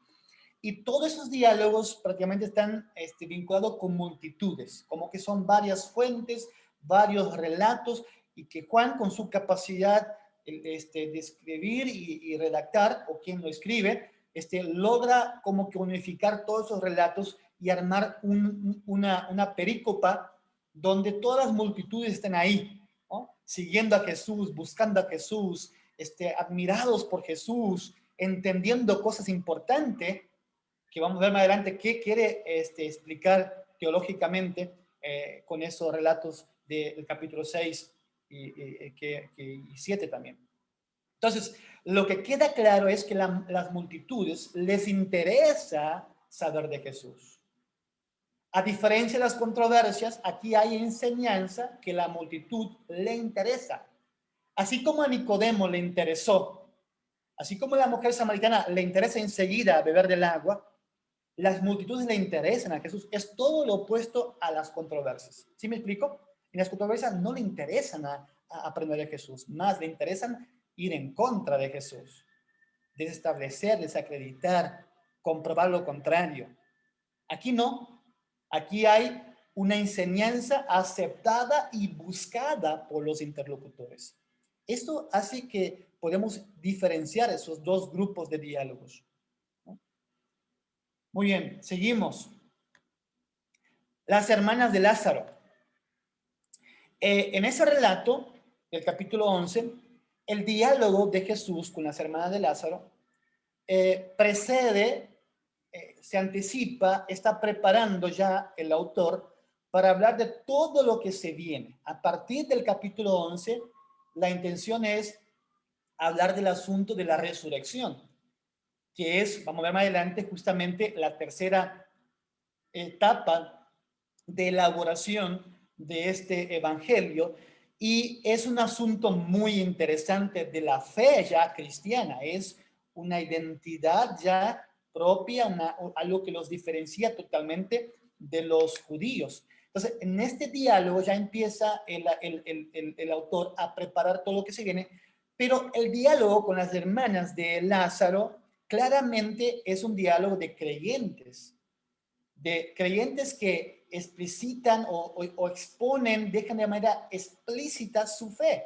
Y todos esos diálogos prácticamente están vinculados con multitudes, como que son varias fuentes, varios relatos, y que Juan, con su capacidad de escribir y redactar, o quien lo escribe, logra como que unificar todos esos relatos y armar una perícopa donde todas las multitudes estén ahí, ¿no? Siguiendo a Jesús, buscando a Jesús, admirados por Jesús, entendiendo cosas importantes, que vamos a ver más adelante qué quiere explicar teológicamente con esos relatos del capítulo 6 y 7 también. Entonces, lo que queda claro es que las multitudes les interesa saber de Jesús. A diferencia de las controversias, aquí hay enseñanza que la multitud le interesa. Así como a Nicodemo le interesó, así como a la mujer samaritana le interesa enseguida beber del agua, las multitudes le interesan a Jesús. Es todo lo opuesto a las controversias. ¿Sí me explico? En las controversias no le interesan a aprender de Jesús, más le interesan ir en contra de Jesús, desestablecer, desacreditar, comprobar lo contrario. Aquí no. Aquí hay una enseñanza aceptada y buscada por los interlocutores. Esto hace que podemos diferenciar esos dos grupos de diálogos. Muy bien, seguimos. Las hermanas de Lázaro. En ese relato, del capítulo 11, el diálogo de Jesús con las hermanas de Lázaro precede, se anticipa, está preparando ya el autor para hablar de todo lo que se viene. A partir del capítulo 11, la intención es hablar del asunto de la resurrección, que es, vamos a ver más adelante, justamente la tercera etapa de elaboración de este evangelio, y es un asunto muy interesante de la fe ya cristiana, es una identidad ya propia, algo que los diferencia totalmente de los judíos. Entonces, en este diálogo ya empieza el autor a preparar todo lo que se viene, pero el diálogo con las hermanas de Lázaro claramente es un diálogo de creyentes que explicitan o exponen, dejan de manera explícita su fe,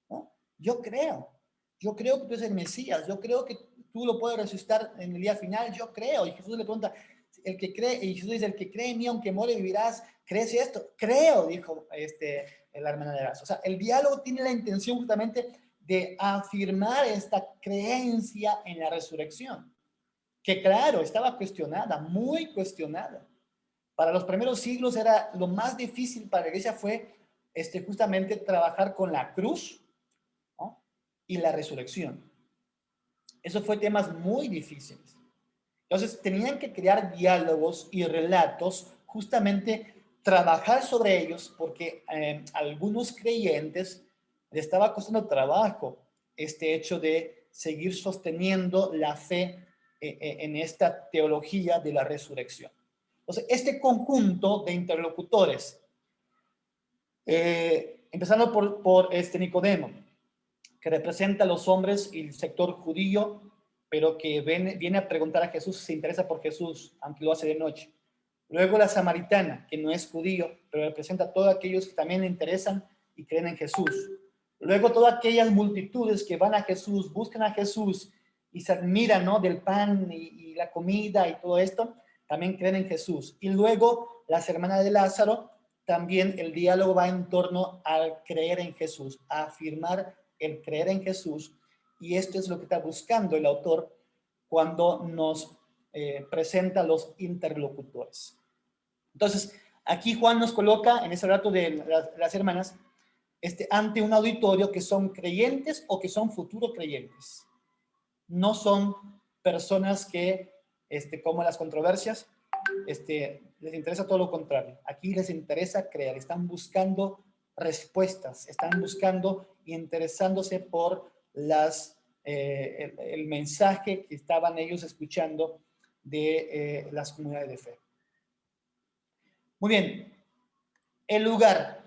¿no? Yo creo que tú eres el Mesías, yo creo que tú lo puedes resucitar en el día final, yo creo. Y Jesús le pregunta, el que cree, y Jesús dice, el que cree en mí, aunque muere, vivirás. ¿Crees esto? Creo, dijo la hermana de Lázaro. O sea, el diálogo tiene la intención justamente de afirmar esta creencia en la resurrección, que claro, estaba cuestionada, muy cuestionada. Para los primeros siglos era lo más difícil para la iglesia fue justamente trabajar con la cruz, ¿no? Y la resurrección. Eso fue temas muy difíciles. Entonces tenían que crear diálogos y relatos, justamente trabajar sobre ellos, porque algunos creyentes les estaba costando trabajo este hecho de seguir sosteniendo la fe en esta teología de la resurrección. Entonces, este conjunto de interlocutores, empezando por Nicodemo, que representa a los hombres y el sector judío, pero que viene a preguntar a Jesús, se interesa por Jesús, aunque lo hace de noche. Luego la samaritana, que no es judío, pero representa a todos aquellos que también le interesan y creen en Jesús. Luego todas aquellas multitudes que van a Jesús, buscan a Jesús y se admiran, ¿no?, del pan y la comida y todo esto, también creen en Jesús. Y luego las hermanas de Lázaro, también el diálogo va en torno al creer en Jesús, a afirmar el creer en Jesús, y esto es lo que está buscando el autor cuando nos presenta los interlocutores. Entonces, aquí Juan nos coloca en ese relato de las hermanas ante un auditorio que son creyentes o que son futuros creyentes. No son personas que, como las controversias, les interesa todo lo contrario. Aquí les interesa creer, están buscando respuestas, están buscando y interesándose por el mensaje que estaban ellos escuchando de las comunidades de fe. Muy bien, el lugar.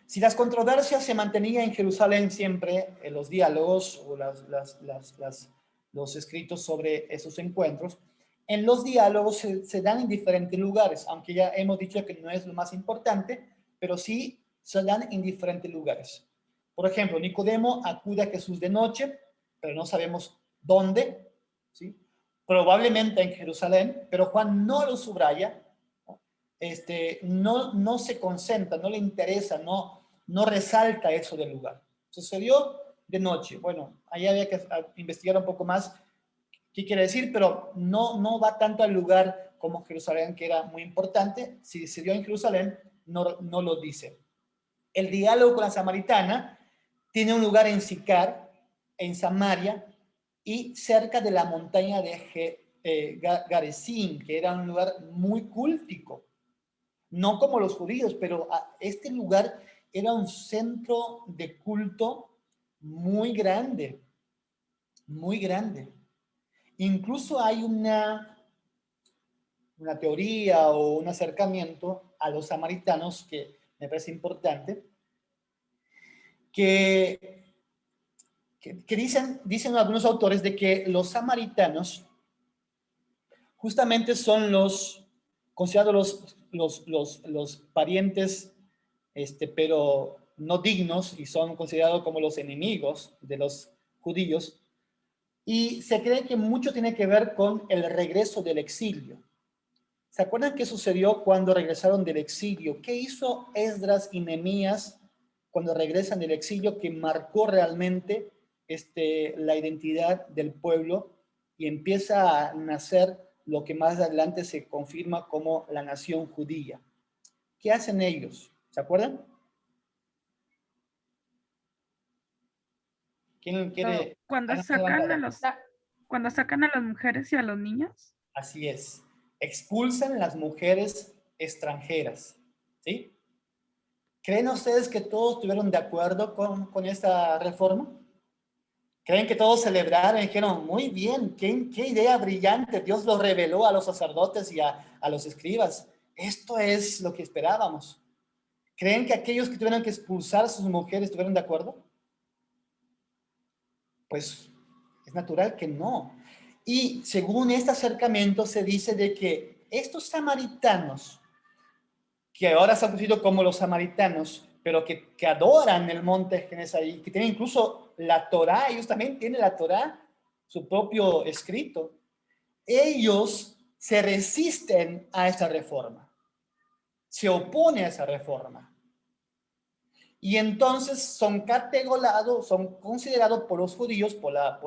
Si las controversias se mantenían en Jerusalén siempre, en los diálogos o los escritos sobre esos encuentros, en los diálogos se dan en diferentes lugares, aunque ya hemos dicho que no es lo más importante, pero sí se dan en diferentes lugares. Por ejemplo, Nicodemo acude a Jesús de noche, pero no sabemos dónde, ¿sí? Probablemente en Jerusalén, pero Juan no lo subraya, ¿no? no se concentra, no le interesa, no resalta eso del lugar. Sucedió de noche. Bueno, ahí había que investigar un poco más qué quiere decir, pero no va tanto al lugar como Jerusalén, que era muy importante. Si se dio en Jerusalén, no lo dice. El diálogo con la samaritana tiene un lugar en Sicar, en Samaria, y cerca de la montaña de Garizim, que era un lugar muy cúltico. No como los judíos, pero este lugar era un centro de culto muy grande, muy grande. Incluso hay una teoría o un acercamiento a los samaritanos que me parece importante, que dicen algunos autores de que los samaritanos justamente son considerados los parientes, pero no dignos, y son considerados como los enemigos de los judíos, y se cree que mucho tiene que ver con el regreso del exilio. ¿Se acuerdan qué sucedió cuando regresaron del exilio? ¿Qué hizo Esdras y Nehemías cuando regresan del exilio que marcó realmente la identidad del pueblo y empieza a nacer lo que más adelante se confirma como la nación judía? ¿Qué hacen ellos? ¿Se acuerdan? ¿Quién quiere? Cuando Hagan sacan a levantada. cuando sacan a las mujeres y a los niños. Así es. Expulsan las mujeres extranjeras. ¿Sí? ¿Creen ustedes que todos estuvieron de acuerdo con esta reforma? ¿Creen que todos celebraron y dijeron, muy bien, qué idea brillante, Dios lo reveló a los sacerdotes y a los escribas? Esto es lo que esperábamos. ¿Creen que aquellos que tuvieron que expulsar a sus mujeres estuvieron de acuerdo? Pues es natural que no. Y según este acercamiento se dice de que estos samaritanos, que ahora se han conocido como los samaritanos, pero que adoran el monte Genesaí, que tienen incluso la Torá, ellos también tienen la Torá, su propio escrito, ellos se resisten a esa reforma, se oponen a esa reforma. Y entonces son categorizados, son considerados por los judíos, por la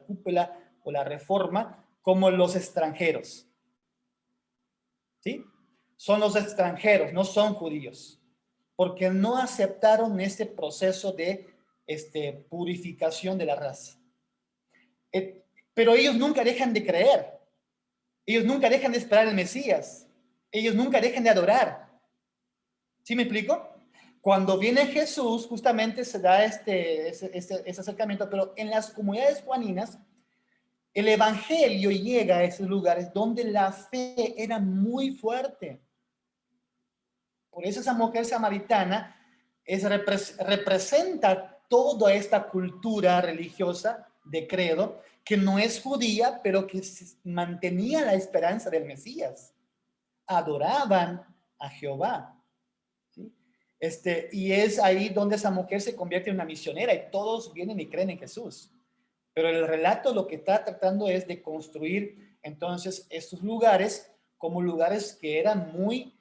cúpula, por la reforma, como los extranjeros. ¿Sí? Son los extranjeros, no son judíos, porque no aceptaron este proceso de purificación de la raza. Pero ellos nunca dejan de creer, ellos nunca dejan de esperar el Mesías, ellos nunca dejan de adorar. ¿Sí me explico? Cuando viene Jesús, justamente se da ese acercamiento, pero en las comunidades juaninas, el evangelio llega a esos lugares donde la fe era muy fuerte. Por eso esa mujer samaritana representa toda esta cultura religiosa de credo, que no es judía, pero que mantenía la esperanza del Mesías. Adoraban a Jehová. ¿Sí? Y es ahí donde esa mujer se convierte en una misionera y todos vienen y creen en Jesús. Pero el relato lo que está tratando es de construir entonces estos lugares como lugares que eran muy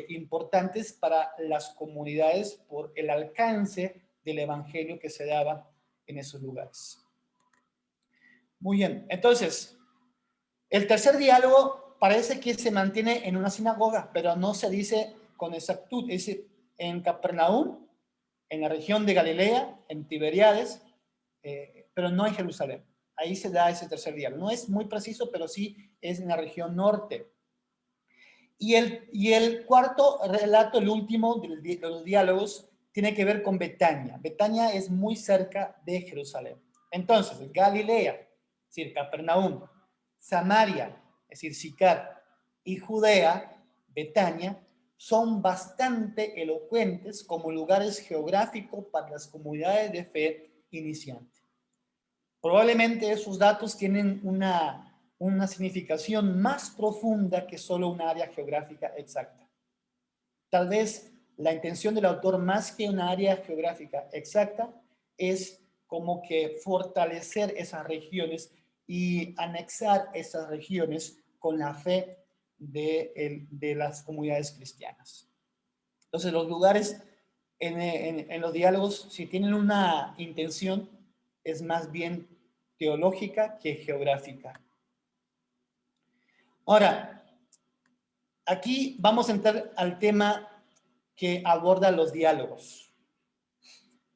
importantes para las comunidades por el alcance del evangelio que se daba en esos lugares. Muy bien, entonces, el tercer diálogo parece que se mantiene en una sinagoga, pero no se dice con exactitud. Es decir, en Capernaum, en la región de Galilea, en Tiberíades, pero no en Jerusalén. Ahí se da ese tercer diálogo. No es muy preciso, pero sí es en la región norte. Y el cuarto relato, el último de los diálogos, tiene que ver con Betania. Betania es muy cerca de Jerusalén. Entonces, Galilea, es decir, Capernaum, Samaria, es decir, Sicar, y Judea, Betania, son bastante elocuentes como lugares geográficos para las comunidades de fe iniciantes. Probablemente esos datos tienen una significación más profunda que solo un área geográfica exacta. Tal vez la intención del autor, más que una área geográfica exacta, es como que fortalecer esas regiones y anexar esas regiones con la fe de las comunidades cristianas. Entonces, los lugares en los diálogos, si tienen una intención, es más bien teológica que geográfica. Ahora, aquí vamos a entrar al tema que aborda los diálogos.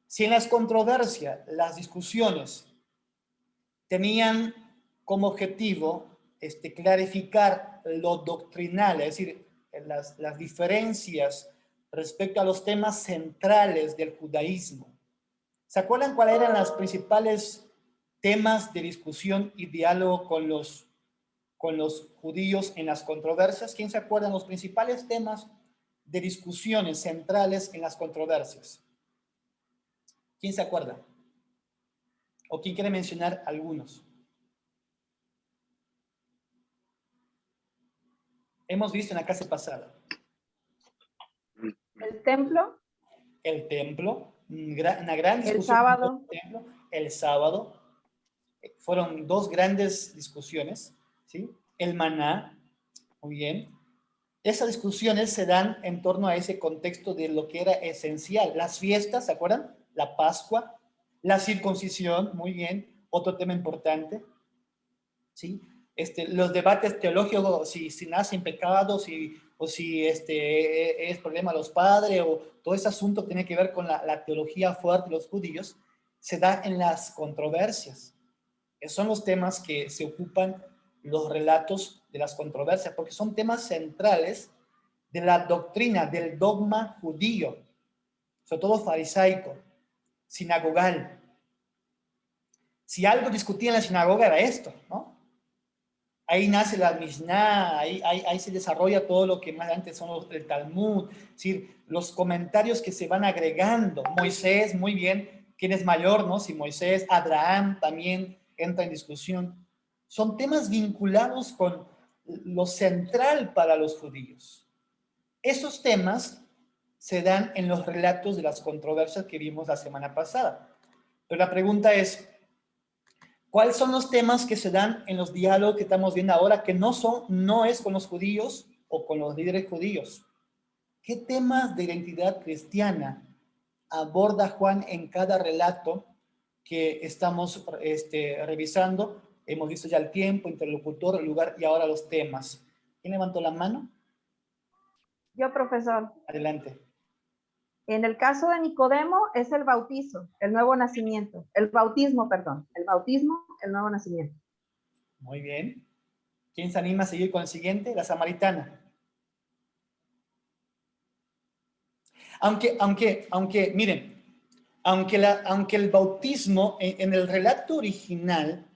Si en las controversias, las discusiones, tenían como objetivo clarificar lo doctrinal, es decir, las diferencias respecto a los temas centrales del judaísmo. ¿Se acuerdan cuáles eran los principales temas de discusión y diálogo con los judíos en las controversias? ¿Quién se acuerda de los principales temas de discusiones centrales en las controversias? ¿Quién se acuerda? ¿O quién quiere mencionar algunos? Hemos visto en la clase pasada. El templo. El templo, una gran discusión. El sábado. El sábado. Fueron dos grandes discusiones, ¿sí? El maná, muy bien. Esas discusiones se dan en torno a ese contexto de lo que era esencial. Las fiestas, ¿se acuerdan? La Pascua, la circuncisión, muy bien. Otro tema importante, ¿sí? Los debates teológicos, si nace en pecado, o si es problema de los padres, o todo ese asunto que tiene que ver con la teología fuerte de los judíos, se da en las controversias. Esos son los temas que se ocupan los relatos de las controversias, porque son temas centrales de la doctrina, del dogma judío, sobre todo farisaico, sinagogal. Si algo discutía en la sinagoga era esto, ¿no? Ahí nace la Mishnah, ahí se desarrolla todo lo que más antes son el Talmud, es decir, los comentarios que se van agregando. Moisés, muy bien, ¿quién es mayor, no? Si Moisés, Abraham también entra en discusión. Son temas vinculados con lo central para los judíos. Esos temas se dan en los relatos de las controversias que vimos la semana pasada. Pero la pregunta es, ¿cuáles son los temas que se dan en los diálogos que estamos viendo ahora que no es con los judíos o con los líderes judíos? ¿Qué temas de identidad cristiana aborda Juan en cada relato que estamos revisando? Hemos visto ya el tiempo, interlocutor, el lugar y ahora los temas. ¿Quién levantó la mano? Yo, profesor. Adelante. En el caso de Nicodemo es el bautizo, el nuevo nacimiento. El bautismo, el nuevo nacimiento. Muy bien. ¿Quién se anima a seguir con el siguiente? La samaritana. Aunque miren, aunque el bautismo en el relato original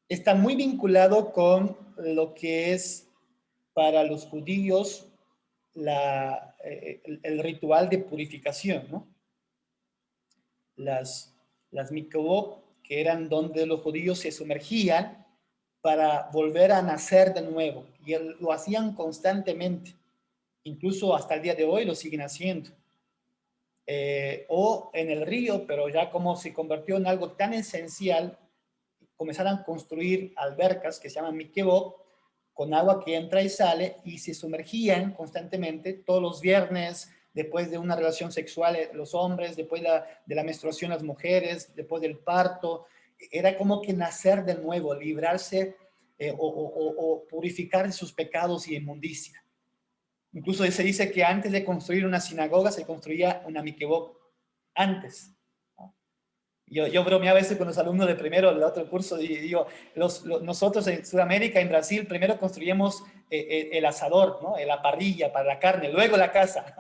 está muy vinculado con lo que es para los judíos el ritual de purificación, ¿no? Las mikvot, que eran donde los judíos se sumergían para volver a nacer de nuevo, y lo hacían constantemente, incluso hasta el día de hoy lo siguen haciendo. O en el río, pero ya como se convirtió en algo tan esencial, comenzaron a construir albercas que se llaman mikvot, con agua que entra y sale, y se sumergían constantemente todos los viernes, después de una relación sexual los hombres, después de la menstruación las mujeres, después del parto. Era como que nacer de nuevo, librarse o purificar de sus pecados y inmundicia. Incluso se dice que antes de construir una sinagoga se construía una mikvot antes. Yo bromeaba a veces con los alumnos de primero, del otro curso, y digo, nosotros en Sudamérica, en Brasil, primero construimos el asador, ¿no? La parrilla para la carne, luego la casa.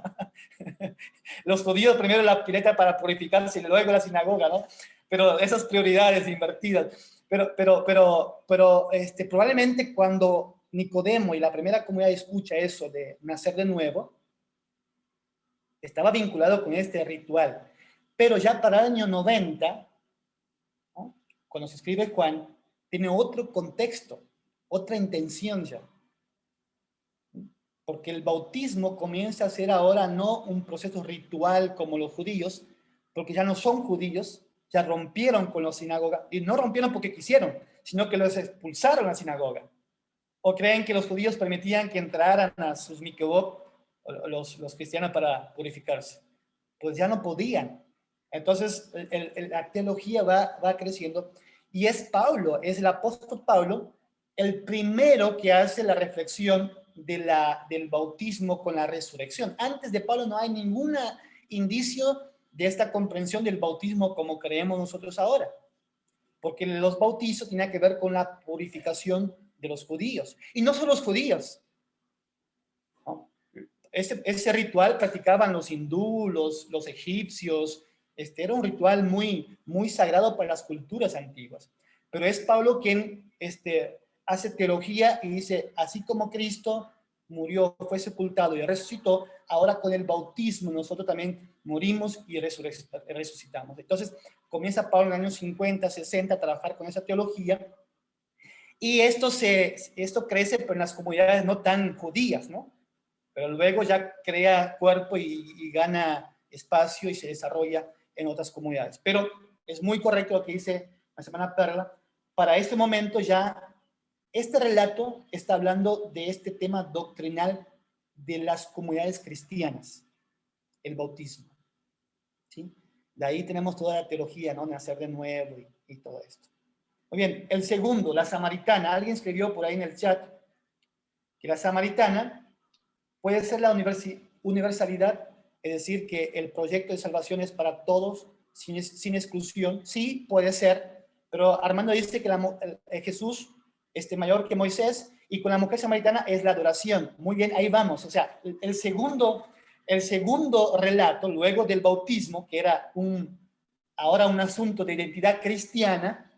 Los judíos primero la pileta para purificarse y luego la sinagoga, ¿no? Pero esas prioridades invertidas. Pero probablemente cuando Nicodemo y la primera comunidad escucha eso de nacer de nuevo, estaba vinculado con este ritual. Pero ya para el año 90, ¿no? Cuando se escribe Juan, tiene otro contexto, otra intención ya. Porque el bautismo comienza a ser ahora no un proceso ritual como los judíos, porque ya no son judíos, ya rompieron con la sinagoga, y no rompieron porque quisieron, sino que los expulsaron a la sinagoga. ¿O creen que los judíos permitían que entraran a sus mikvot los cristianos para purificarse? Pues ya no podían. Entonces, la teología va creciendo. Y es Pablo, es el apóstol Pablo, el primero que hace la reflexión del bautismo con la resurrección. Antes de Pablo no hay ningún indicio de esta comprensión del bautismo como creemos nosotros ahora. Porque los bautizos tenían que ver con la purificación de los judíos. Y no solo los judíos. ¿No? Ese ritual practicaban los hindú, los egipcios. Era un ritual muy, muy sagrado para las culturas antiguas. Pero es Pablo quien hace teología y dice, así como Cristo murió, fue sepultado y resucitó, ahora con el bautismo nosotros también morimos y resucitamos. Entonces comienza Pablo en los años 50, 60 a trabajar con esa teología, y esto crece pero en las comunidades no tan judías, ¿no? Pero luego ya crea cuerpo y gana espacio y se desarrolla en otras comunidades. Pero es muy correcto lo que dice la hermana Perla. Para este momento ya este relato está hablando de este tema doctrinal de las comunidades cristianas, el bautismo. ¿Sí? De ahí tenemos toda la teología, ¿no? Nacer de nuevo y todo esto. Muy bien, el segundo, la samaritana. Alguien escribió por ahí en el chat que la samaritana puede ser la universalidad, es decir, que el proyecto de salvación es para todos, sin exclusión. Sí, puede ser, pero Armando dice que Jesús mayor que Moisés, y con la mujer samaritana es la adoración. Muy bien, ahí vamos. O sea, el segundo relato, luego del bautismo, que era ahora un asunto de identidad cristiana,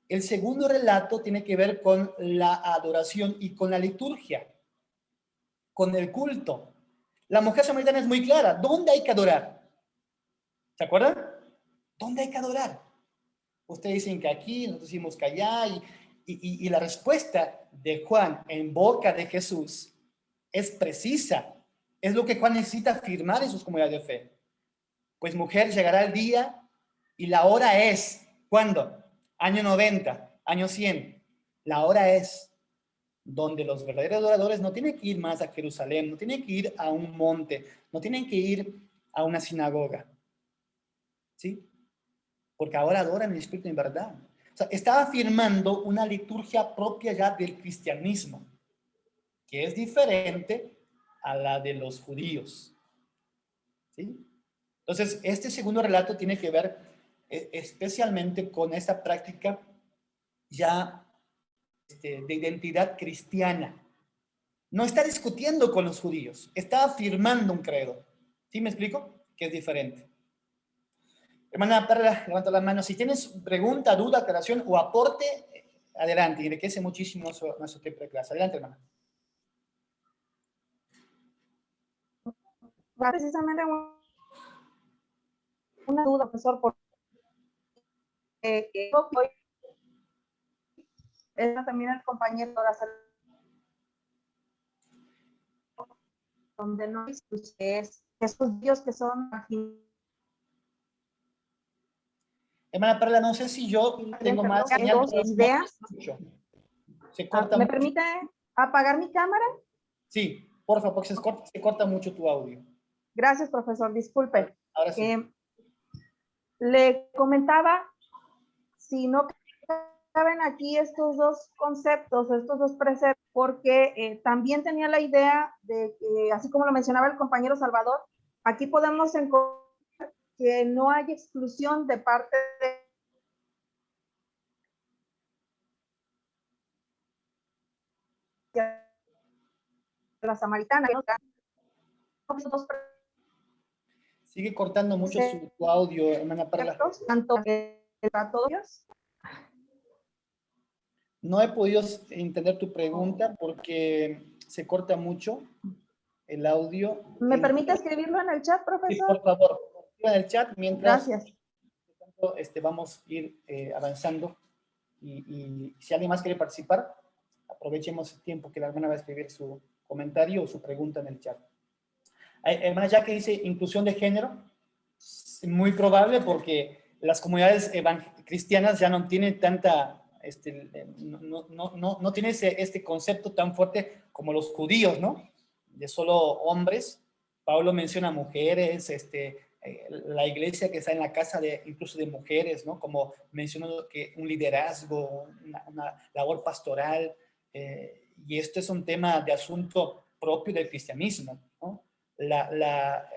el segundo relato tiene que ver con la adoración y con la liturgia, con el culto. La mujer samaritana es muy clara. ¿Dónde hay que adorar? ¿Se acuerdan? ¿Dónde hay que adorar? Ustedes dicen que aquí, nosotros decimos que allá, y la respuesta de Juan en boca de Jesús es precisa. Es lo que Juan necesita afirmar en sus comunidades de fe. Pues mujer, llegará el día y la hora es, ¿cuándo? Año 90, año 100. La hora es donde los verdaderos adoradores no tienen que ir más a Jerusalén, no tienen que ir a un monte, no tienen que ir a una sinagoga. ¿Sí? Porque ahora adoran el Espíritu en verdad. O sea, está afirmando una liturgia propia ya del cristianismo, que es diferente a la de los judíos. ¿Sí? Entonces, este segundo relato tiene que ver especialmente con esa práctica ya de identidad cristiana. No está discutiendo con los judíos, está afirmando un credo. ¿Sí me explico? Que es diferente. Hermana Perla, levanta la mano. Si tienes pregunta, duda, aclaración o aporte, adelante. Enriquece muchísimo nuestro tiempo de clase. Adelante, hermana. Precisamente una duda, profesor, porque hoy también el compañero donde no es esos dios que son. Hermana Perla, no sé si yo tengo más señal. Ideas. Se corta ¿Me mucho. permite apagar mi cámara? Sí, por favor, porque se corta mucho tu audio. Gracias, profesor, disculpe. Ahora sí. Le comentaba, si no caben aquí estos dos conceptos, estos dos preceptos, porque también tenía la idea de que, así como lo mencionaba el compañero Salvador, aquí podemos encontrar que no hay exclusión de parte de la samaritana. Sigue cortando mucho su audio, hermana Perla. Tanto para todos. No he podido entender tu pregunta porque se corta mucho el audio. ¿Me permite escribirlo en el chat, profesor? Sí, por favor, en el chat mientras. Gracias. Vamos a ir avanzando y si alguien más quiere participar, aprovechemos el tiempo que la hermana va a escribir su comentario o su pregunta en el chat. Hermana Jack, que dice inclusión de género, es muy probable porque las comunidades cristianas ya no tienen tanta no tiene este concepto tan fuerte como los judíos, ¿no? De solo hombres. Pablo menciona mujeres, la iglesia que está en la casa incluso de mujeres, ¿no? Como mencionó que un liderazgo, una labor pastoral, y esto es un tema de asunto propio del cristianismo, ¿no? La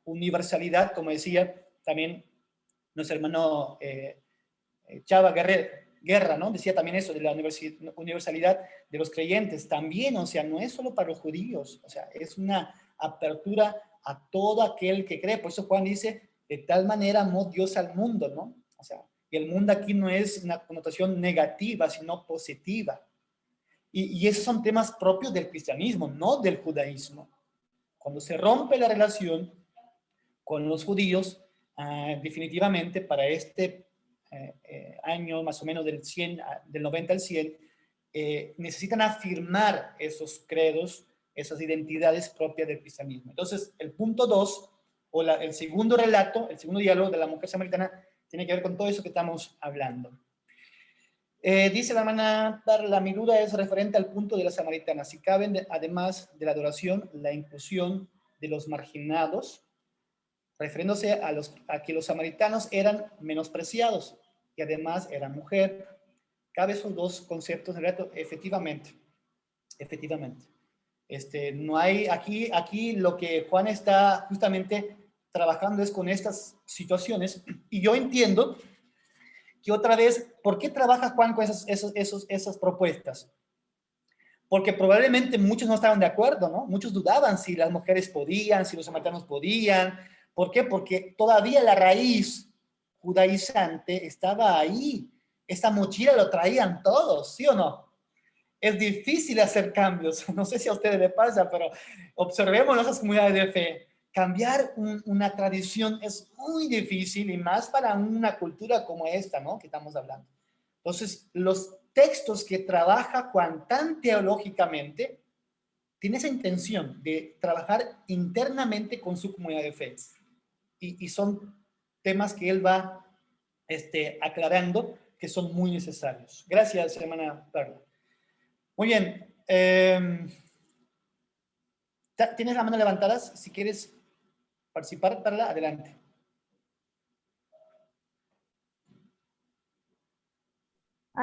universalidad, como decía también nuestro hermano Chava Guerra, ¿no? Decía también eso de la universalidad de los creyentes. También, o sea, no es solo para los judíos, o sea, es una apertura a todo aquel que cree. Por eso Juan dice, de tal manera amó Dios al mundo, ¿no? O sea, y el mundo aquí no es una connotación negativa, sino positiva. Y esos son temas propios del cristianismo, no del judaísmo. Cuando se rompe la relación con los judíos, definitivamente para este año más o menos del 90 al 100, necesitan afirmar esos credos, esas identidades propias del cristianismo. Entonces, el punto 2, o el segundo relato, el segundo diálogo de la mujer samaritana, tiene que ver con todo eso que estamos hablando. Dice la hermana Darla, mi duda es referente al punto de la samaritana. Si caben, además de la adoración, la inclusión de los marginados, refiriéndose a que los samaritanos eran menospreciados y además eran mujer. Cabe esos dos conceptos en relato, efectivamente. No hay aquí lo que Juan está justamente trabajando es con estas situaciones, y yo entiendo que otra vez, ¿por qué trabaja Juan con esas propuestas? Porque probablemente muchos no estaban de acuerdo, ¿no? Muchos dudaban si las mujeres podían, si los samaritanos podían. ¿Por qué? Porque todavía la raíz judaizante estaba ahí. Esta mochila lo traían todos, ¿sí o no? Es difícil hacer cambios. No sé si a ustedes les pasa, pero observemos esas comunidades de fe. Cambiar una tradición es muy difícil, y más para una cultura como esta, ¿no? Que estamos hablando. Entonces, los textos que trabaja Juan tan teológicamente tiene esa intención de trabajar internamente con su comunidad de fe. Y son temas que él va aclarando, que son muy necesarios. Gracias, hermana Perla. Muy bien. ¿Tienes la mano levantada? Si quieres participar, Perla, adelante.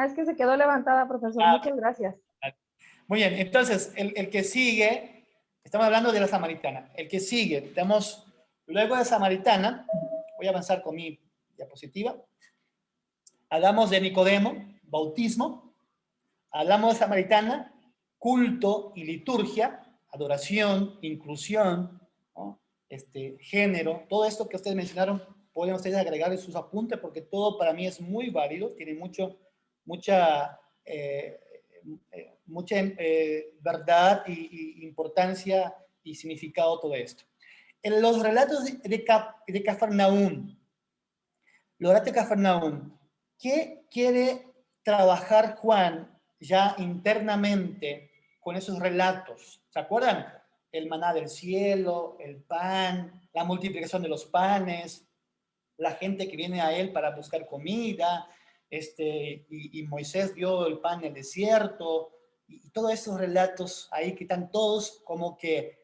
Es que se quedó levantada, profesor. Muchas gracias. Muy bien, entonces, el que sigue, estamos hablando de la samaritana. El que sigue, tenemos, luego de samaritana, voy a avanzar con mi diapositiva. Hablamos de Nicodemo, bautismo. Hablamos de samaritana, culto y liturgia, adoración, inclusión, ¿no? Género, todo esto que ustedes mencionaron, pueden ustedes agregar en sus apuntes, porque todo para mí es muy válido, tiene mucha verdad y importancia y significado todo esto. En los relatos de Cafarnaúm, ¿qué quiere trabajar Juan ya internamente con esos relatos? ¿Se acuerdan? El maná del cielo, el pan, la multiplicación de los panes, la gente que viene a él para buscar comida, y Moisés vio el pan en el desierto, y todos estos relatos ahí que están todos como que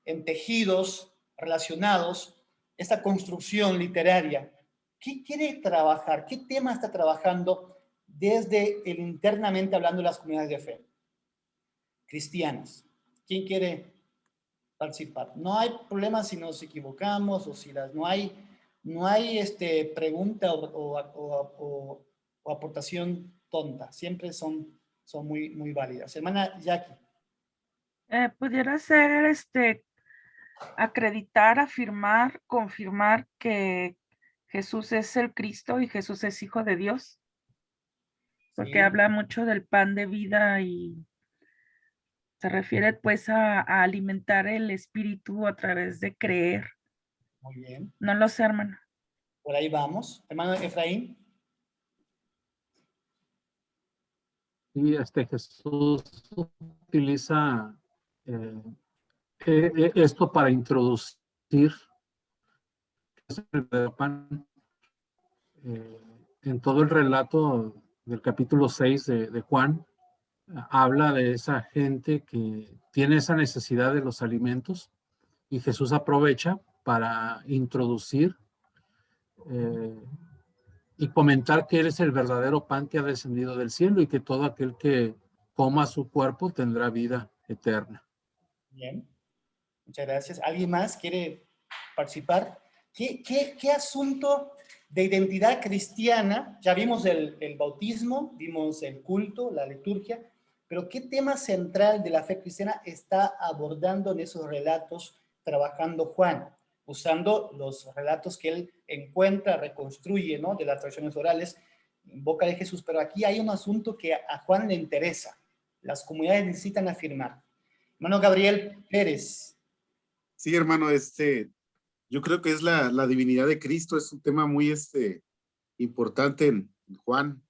entejidos, relacionados, esta construcción literaria. ¿Qué quiere trabajar? ¿Qué tema está trabajando desde el internamente hablando de las comunidades de fe cristianas? ¿Quién quiere participar? No hay problema si nos equivocamos o si no hay pregunta o aportación tonta. Siempre son muy, muy válidas. Hermana Jackie. Pudiera ser acreditar, afirmar, confirmar que Jesús es el Cristo y Jesús es hijo de Dios, porque Sí. habla mucho del pan de vida y se refiere pues a alimentar el espíritu a través de creer. Muy bien. No lo sé, hermano. Por ahí vamos. Hermano Efraín. Y Jesús utiliza esto para introducir el pan en todo el relato del capítulo 6 de Juan, habla de esa gente que tiene esa necesidad de los alimentos y Jesús aprovecha para introducir y comentar que Él es el verdadero pan que ha descendido del cielo y que todo aquel que coma su cuerpo tendrá vida eterna. Bien, muchas gracias. ¿Alguien más quiere participar? ¿Qué asunto de identidad cristiana? Ya vimos el bautismo, vimos el culto, la liturgia, pero ¿qué tema central de la fe cristiana está abordando en esos relatos trabajando Juan? Usando los relatos que él encuentra, reconstruye, ¿no? De las tradiciones orales en boca de Jesús. Pero aquí hay un asunto que a Juan le interesa. Las comunidades necesitan afirmar. Hermano Gabriel Pérez. Sí, hermano, yo creo que es la divinidad de Cristo, es un tema muy importante en Juan.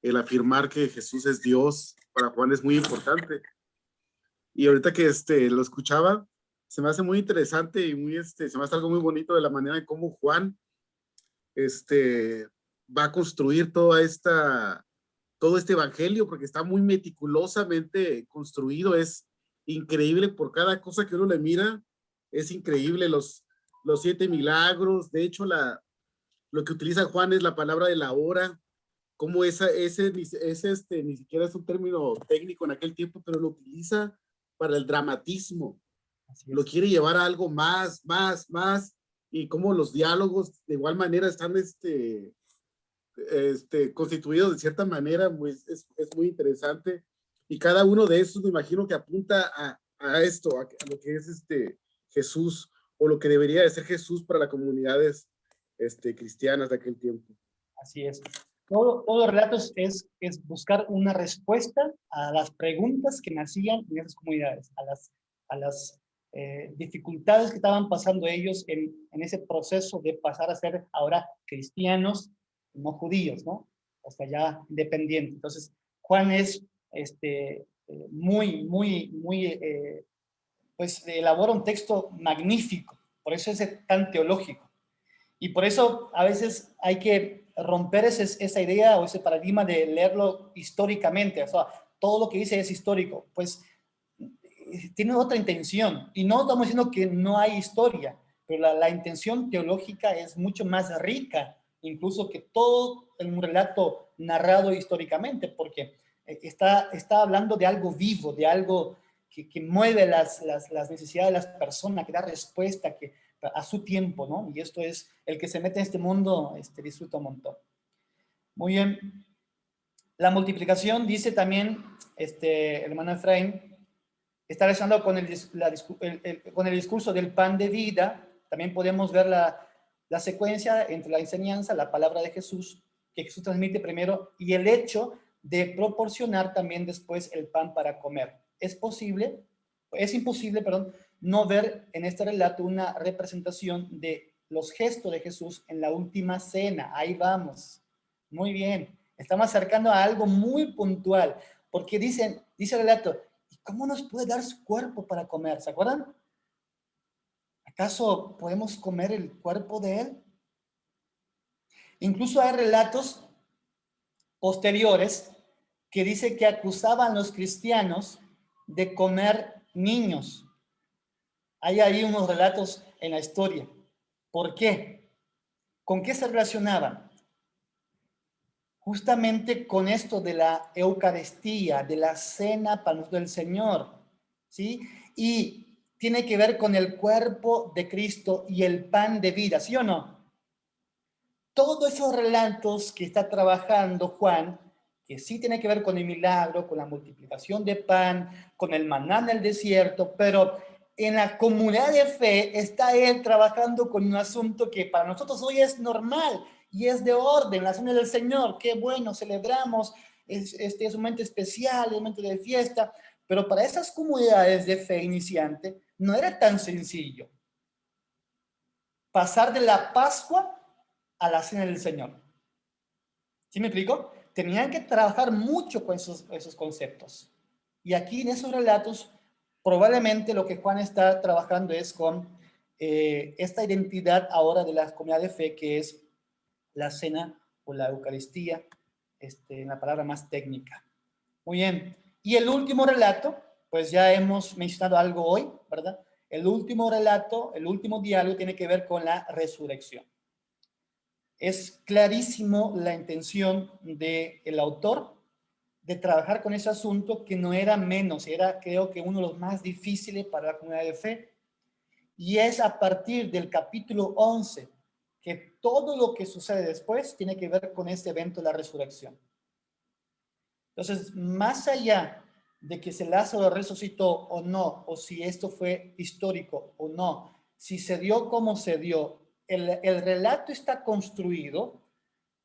El afirmar que Jesús es Dios, para Juan es muy importante. Y ahorita que lo escuchaba, se me hace muy interesante y se me hace algo muy bonito de la manera en cómo Juan va a construir todo este evangelio, porque está muy meticulosamente construido. Es increíble por cada cosa que uno le mira. Es increíble los 7 milagros. De hecho, lo que utiliza Juan es la palabra de la hora, como ese ni siquiera es un término técnico en aquel tiempo, pero lo utiliza para el dramatismo. Lo quiere llevar a algo más, y como los diálogos de igual manera están constituidos de cierta manera, pues es muy interesante. Y cada uno de esos me imagino que apunta a esto, a lo que es Jesús, o lo que debería de ser Jesús para las comunidades cristianas de aquel tiempo. Así es. Todo relatos es buscar una respuesta a las preguntas que nacían en esas comunidades, a las dificultades que estaban pasando ellos en ese proceso de pasar a ser ahora cristianos, no judíos, ¿no? Hasta ya independientes. Entonces, Juan es pues elabora un texto magnífico, por eso es tan teológico. Y por eso a veces hay que romper esa idea o ese paradigma de leerlo históricamente. O sea, todo lo que dice es histórico. Pues tiene otra intención. Y no estamos diciendo que no hay historia, pero la intención teológica es mucho más rica, incluso que todo un relato narrado históricamente, porque está hablando de algo vivo, de algo que mueve las necesidades de las personas, que da respuesta, a su tiempo, ¿no? Y esto es, el que se mete en este mundo disfruta un montón. Muy bien. La multiplicación, dice también el hermano Efraín, está relacionado con el discurso del pan de vida. También podemos ver la secuencia entre la enseñanza, la palabra de Jesús, que Jesús transmite primero, y el hecho de proporcionar también después el pan para comer. Es imposible, no ver en este relato una representación de los gestos de Jesús en la última cena. Ahí vamos. Muy bien. Estamos acercando a algo muy puntual, porque dice el relato, ¿y cómo nos puede dar su cuerpo para comer? ¿Se acuerdan? ¿Acaso podemos comer el cuerpo de él? Incluso hay relatos posteriores que dice que acusaban a los cristianos de comer niños. Hay ahí unos relatos en la historia. ¿Por qué? ¿Con qué se relacionaban? Justamente con esto de la Eucaristía, de la cena para nosotros del Señor, ¿sí? Y tiene que ver con el cuerpo de Cristo y el pan de vida, ¿sí o no? Todos esos relatos que está trabajando Juan, que sí tiene que ver con el milagro, con la multiplicación de pan, con el maná en el desierto, pero en la comunidad de fe está él trabajando con un asunto que para nosotros hoy es normal y es de orden, la cena del Señor. Qué bueno, celebramos, es un momento especial, un momento de fiesta, pero para esas comunidades de fe iniciante no era tan sencillo pasar de la Pascua a la cena del Señor. ¿Sí me explico? Tenían que trabajar mucho con esos conceptos. Y aquí en esos relatos, probablemente lo que Juan está trabajando es con esta identidad ahora de la comunidad de fe, que es la cena o la Eucaristía, en la palabra más técnica. Muy bien. Y el último relato, pues ya hemos mencionado algo hoy, ¿verdad? El último relato, el último diálogo tiene que ver con la resurrección. Es clarísimo la intención del autor de trabajar con ese asunto que no era menos, era creo que uno de los más difíciles para la comunidad de fe. Y es a partir del capítulo 11 que todo lo que sucede después tiene que ver con este evento de la resurrección. Entonces, más allá de que si Lázaro resucitó o no, o si esto fue histórico o no, si se dio como se dio, el relato está construido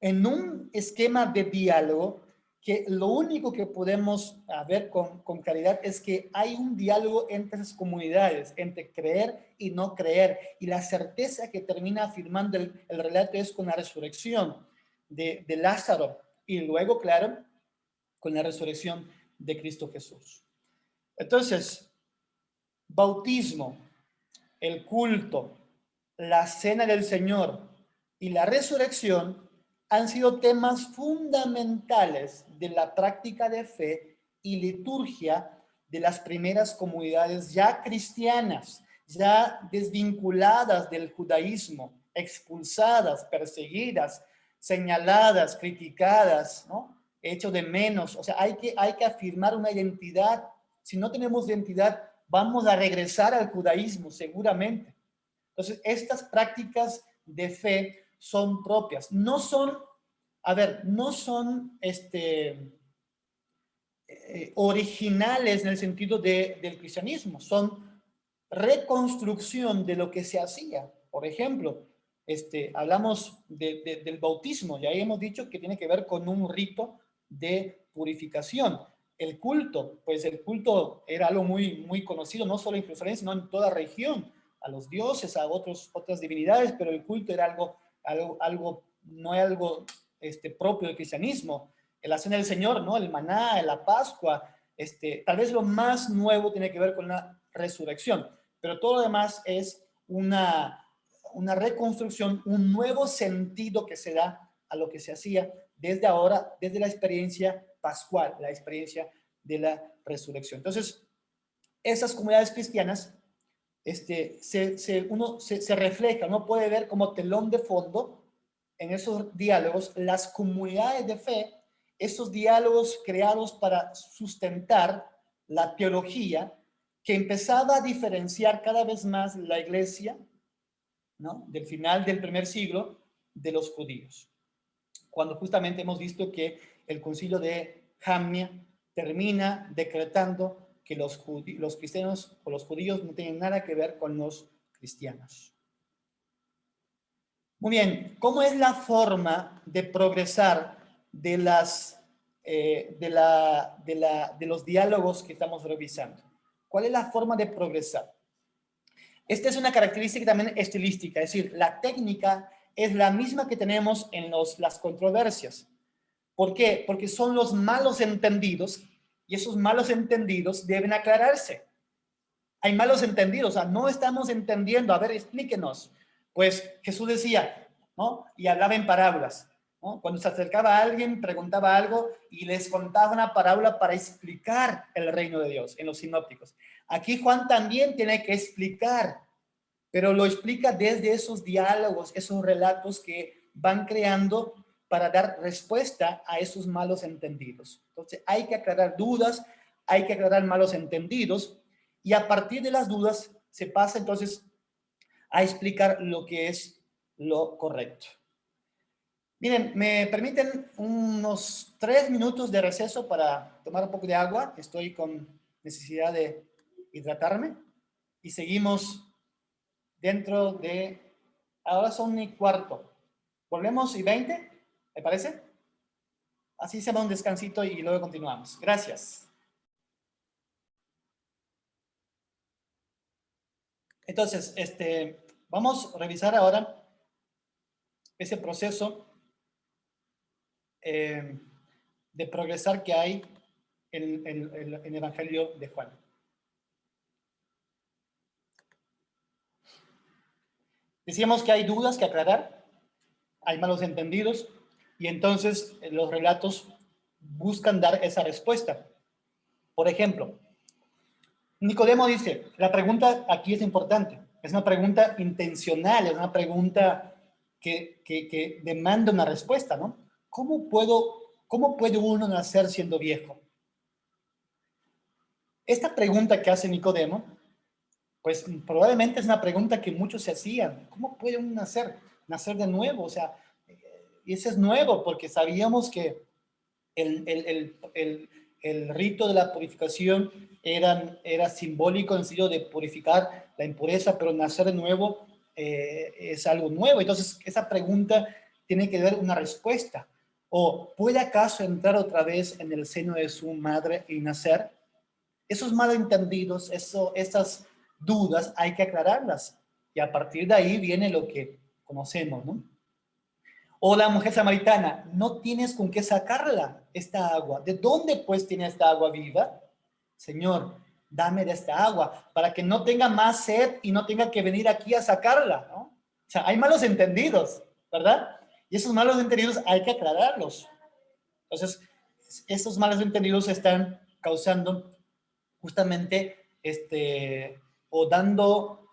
en un esquema de diálogo que lo único que podemos ver con claridad es que hay un diálogo entre esas comunidades, entre creer y no creer, y la certeza que termina afirmando el relato es con la resurrección de Lázaro, y luego, claro, con la resurrección de Cristo Jesús. Entonces, bautismo, el culto, la cena del Señor y la resurrección han sido temas fundamentales de la práctica de fe y liturgia de las primeras comunidades ya cristianas, ya desvinculadas del judaísmo, expulsadas, perseguidas, señaladas, criticadas, ¿no? Hecho de menos. O sea, hay que afirmar una identidad. Si no tenemos identidad, vamos a regresar al judaísmo seguramente. Entonces, estas prácticas de fe son propias. No son, no son originales en el sentido del cristianismo. Son reconstrucción de lo que se hacía. Por ejemplo, hablamos del bautismo. Ya hemos dicho que tiene que ver con un rito de purificación. El culto, pues el culto era algo muy, muy conocido, no solo en Jerusalén, sino en toda región, a los dioses, a otras divinidades, pero el culto era algo no es algo propio del cristianismo. La cena del Señor, ¿no? El maná, la Pascua, tal vez lo más nuevo tiene que ver con la resurrección, pero todo lo demás es una reconstrucción, un nuevo sentido que se da a lo que se hacía desde ahora, desde la experiencia pascual, la experiencia de la resurrección. Entonces, esas comunidades cristianas, uno se refleja, uno puede ver como telón de fondo en esos diálogos las comunidades de fe, esos diálogos creados para sustentar la teología que empezaba a diferenciar cada vez más la iglesia, ¿no? Del final del primer siglo de los judíos. Cuando justamente hemos visto que el concilio de Jamnia termina decretando que los cristianos o los judíos no tienen nada que ver con los cristianos. Muy bien, ¿cómo es la forma de progresar de los diálogos que estamos revisando? ¿Cuál es la forma de progresar? Esta es una característica también estilística, es decir, la técnica es la misma que tenemos en las controversias. ¿Por qué? Porque son los malos entendidos y esos malos entendidos deben aclararse. Hay malos entendidos, o sea, no estamos entendiendo. A ver, explíquenos. Pues Jesús decía, ¿no? Y hablaba en parábolas, ¿no? Cuando se acercaba a alguien, preguntaba algo y les contaba una parábola para explicar el reino de Dios en los sinópticos. Aquí Juan también tiene que explicar, pero lo explica desde esos diálogos, esos relatos que van creando para dar respuesta a esos malos entendidos. Entonces hay que aclarar dudas, hay que aclarar malos entendidos, y a partir de las dudas se pasa entonces a explicar lo que es lo correcto. Miren, me permiten unos 3 minutos de receso para tomar un poco de agua. Estoy con necesidad de hidratarme y seguimos dentro de... Ahora son 1:15. ¿Volvemos y 20? ¿Me parece? Así se va un descansito y luego continuamos. Gracias. Entonces, vamos a revisar ahora ese proceso de progresar que hay en el Evangelio de Juan. Decíamos que hay dudas que aclarar, hay malos entendidos, Y entonces los relatos buscan dar esa respuesta. Por ejemplo, Nicodemo dice, la pregunta aquí es importante, es una pregunta intencional, es una pregunta que demanda una respuesta, ¿no? ¿Cómo puede uno nacer siendo viejo? Esta pregunta que hace Nicodemo, pues probablemente es una pregunta que muchos se hacían. ¿Cómo puede uno nacer de nuevo? O sea, y ese es nuevo porque sabíamos que el rito de la purificación era simbólico en el sentido de purificar la impureza, pero nacer de nuevo es algo nuevo. Entonces, esa pregunta tiene que dar una respuesta. ¿O puede acaso entrar otra vez en el seno de su madre y nacer? Esos malentendidos, esas dudas hay que aclararlas. Y a partir de ahí viene lo que conocemos, ¿no? O la mujer samaritana, no tienes con qué sacarla esta agua. ¿De dónde pues tiene esta agua viva? Señor, dame de esta agua para que no tenga más sed y no tenga que venir aquí a sacarla, ¿no? O sea, hay malos entendidos, ¿verdad? Y esos malos entendidos hay que aclararlos. Entonces, estos malos entendidos están causando justamente o dando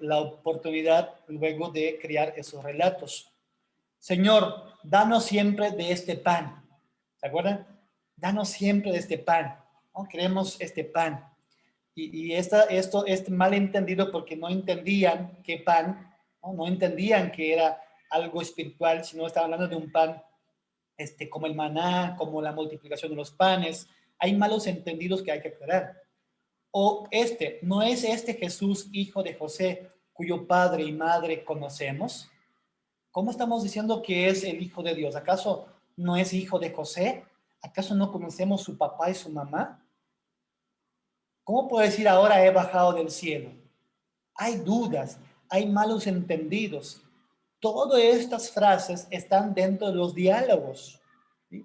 la oportunidad luego de crear esos relatos. Señor, danos siempre de este pan. ¿Se acuerdan? Danos siempre de este pan. ¿No? Queremos este pan. Y esto es mal entendido porque no entendían qué pan, no entendían que era algo espiritual, sino estaban hablando de un pan como el maná, como la multiplicación de los panes. Hay malos entendidos que hay que aclarar. O ¿no es este Jesús, hijo de José, cuyo padre y madre conocemos? ¿Cómo estamos diciendo que es el Hijo de Dios? ¿Acaso no es hijo de José? ¿Acaso no conocemos su papá y su mamá? ¿Cómo puede decir ahora he bajado del cielo? Hay dudas, hay malos entendidos. Todas estas frases están dentro de los diálogos, ¿sí?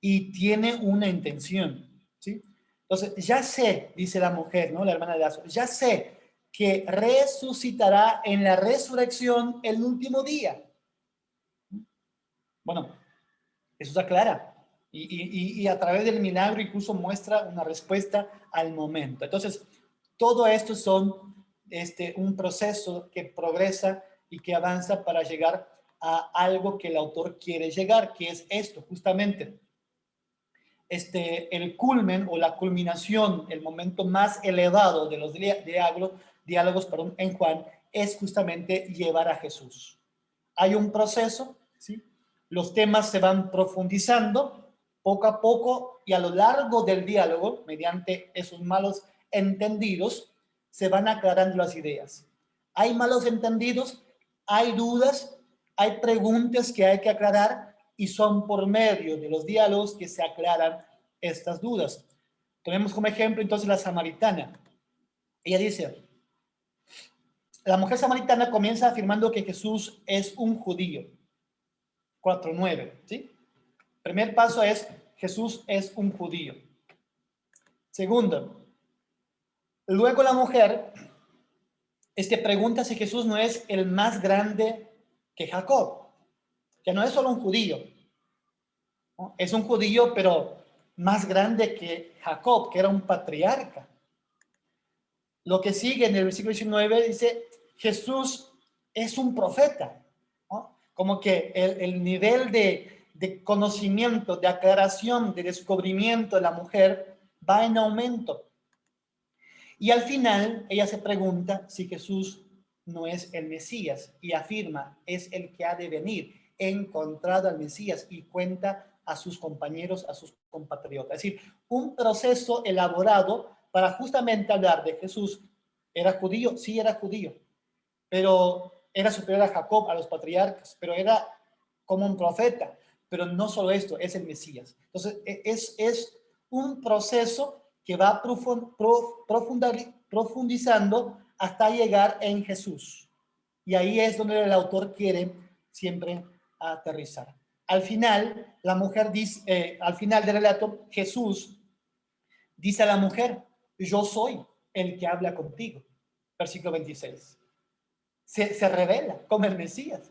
Y tiene una intención, ¿sí? Entonces, ya sé, dice la mujer, ¿no? La hermana de Lazo, ya sé que resucitará en la resurrección el último día. Bueno, eso se aclara. Y a través del milagro incluso muestra una respuesta al momento. Entonces, todo esto son un proceso que progresa y que avanza para llegar a algo que el autor quiere llegar, que es esto, justamente. El culmen o la culminación, el momento más elevado de los diálogos en Juan, es justamente llevar a Jesús. Hay un proceso, ¿sí? Los temas se van profundizando poco a poco y a lo largo del diálogo, mediante esos malos entendidos, se van aclarando las ideas. Hay malos entendidos, hay dudas, hay preguntas que hay que aclarar y son por medio de los diálogos que se aclaran estas dudas. Tenemos como ejemplo entonces la samaritana. Ella dice, la mujer samaritana comienza afirmando que Jesús es un judío. 4:9, ¿sí? Primer paso es, Jesús es un judío. Segundo, luego la mujer pregunta si Jesús no es el más grande que Jacob, que no es solo un judío, ¿no? Es un judío, pero más grande que Jacob, que era un patriarca. Lo que sigue en el versículo 19 dice, Jesús es un profeta, ¿no? Como que el nivel de conocimiento, de aclaración, de descubrimiento de la mujer va en aumento. Y al final ella se pregunta si Jesús no es el Mesías y afirma, es el que ha de venir. He encontrado al Mesías y cuenta a sus compañeros, a sus compatriotas. Es decir, un proceso elaborado para justamente hablar de Jesús. ¿Era judío? Sí, era judío, pero era superior a Jacob, a los patriarcas, pero era como un profeta. Pero no solo esto, es el Mesías. Entonces, es un proceso que va profundizando hasta llegar en Jesús. Y ahí es donde el autor quiere siempre aterrizar. Al final, la mujer dice, al final del relato, Jesús dice a la mujer, yo soy el que habla contigo. Versículo 26. Se revela como el Mesías.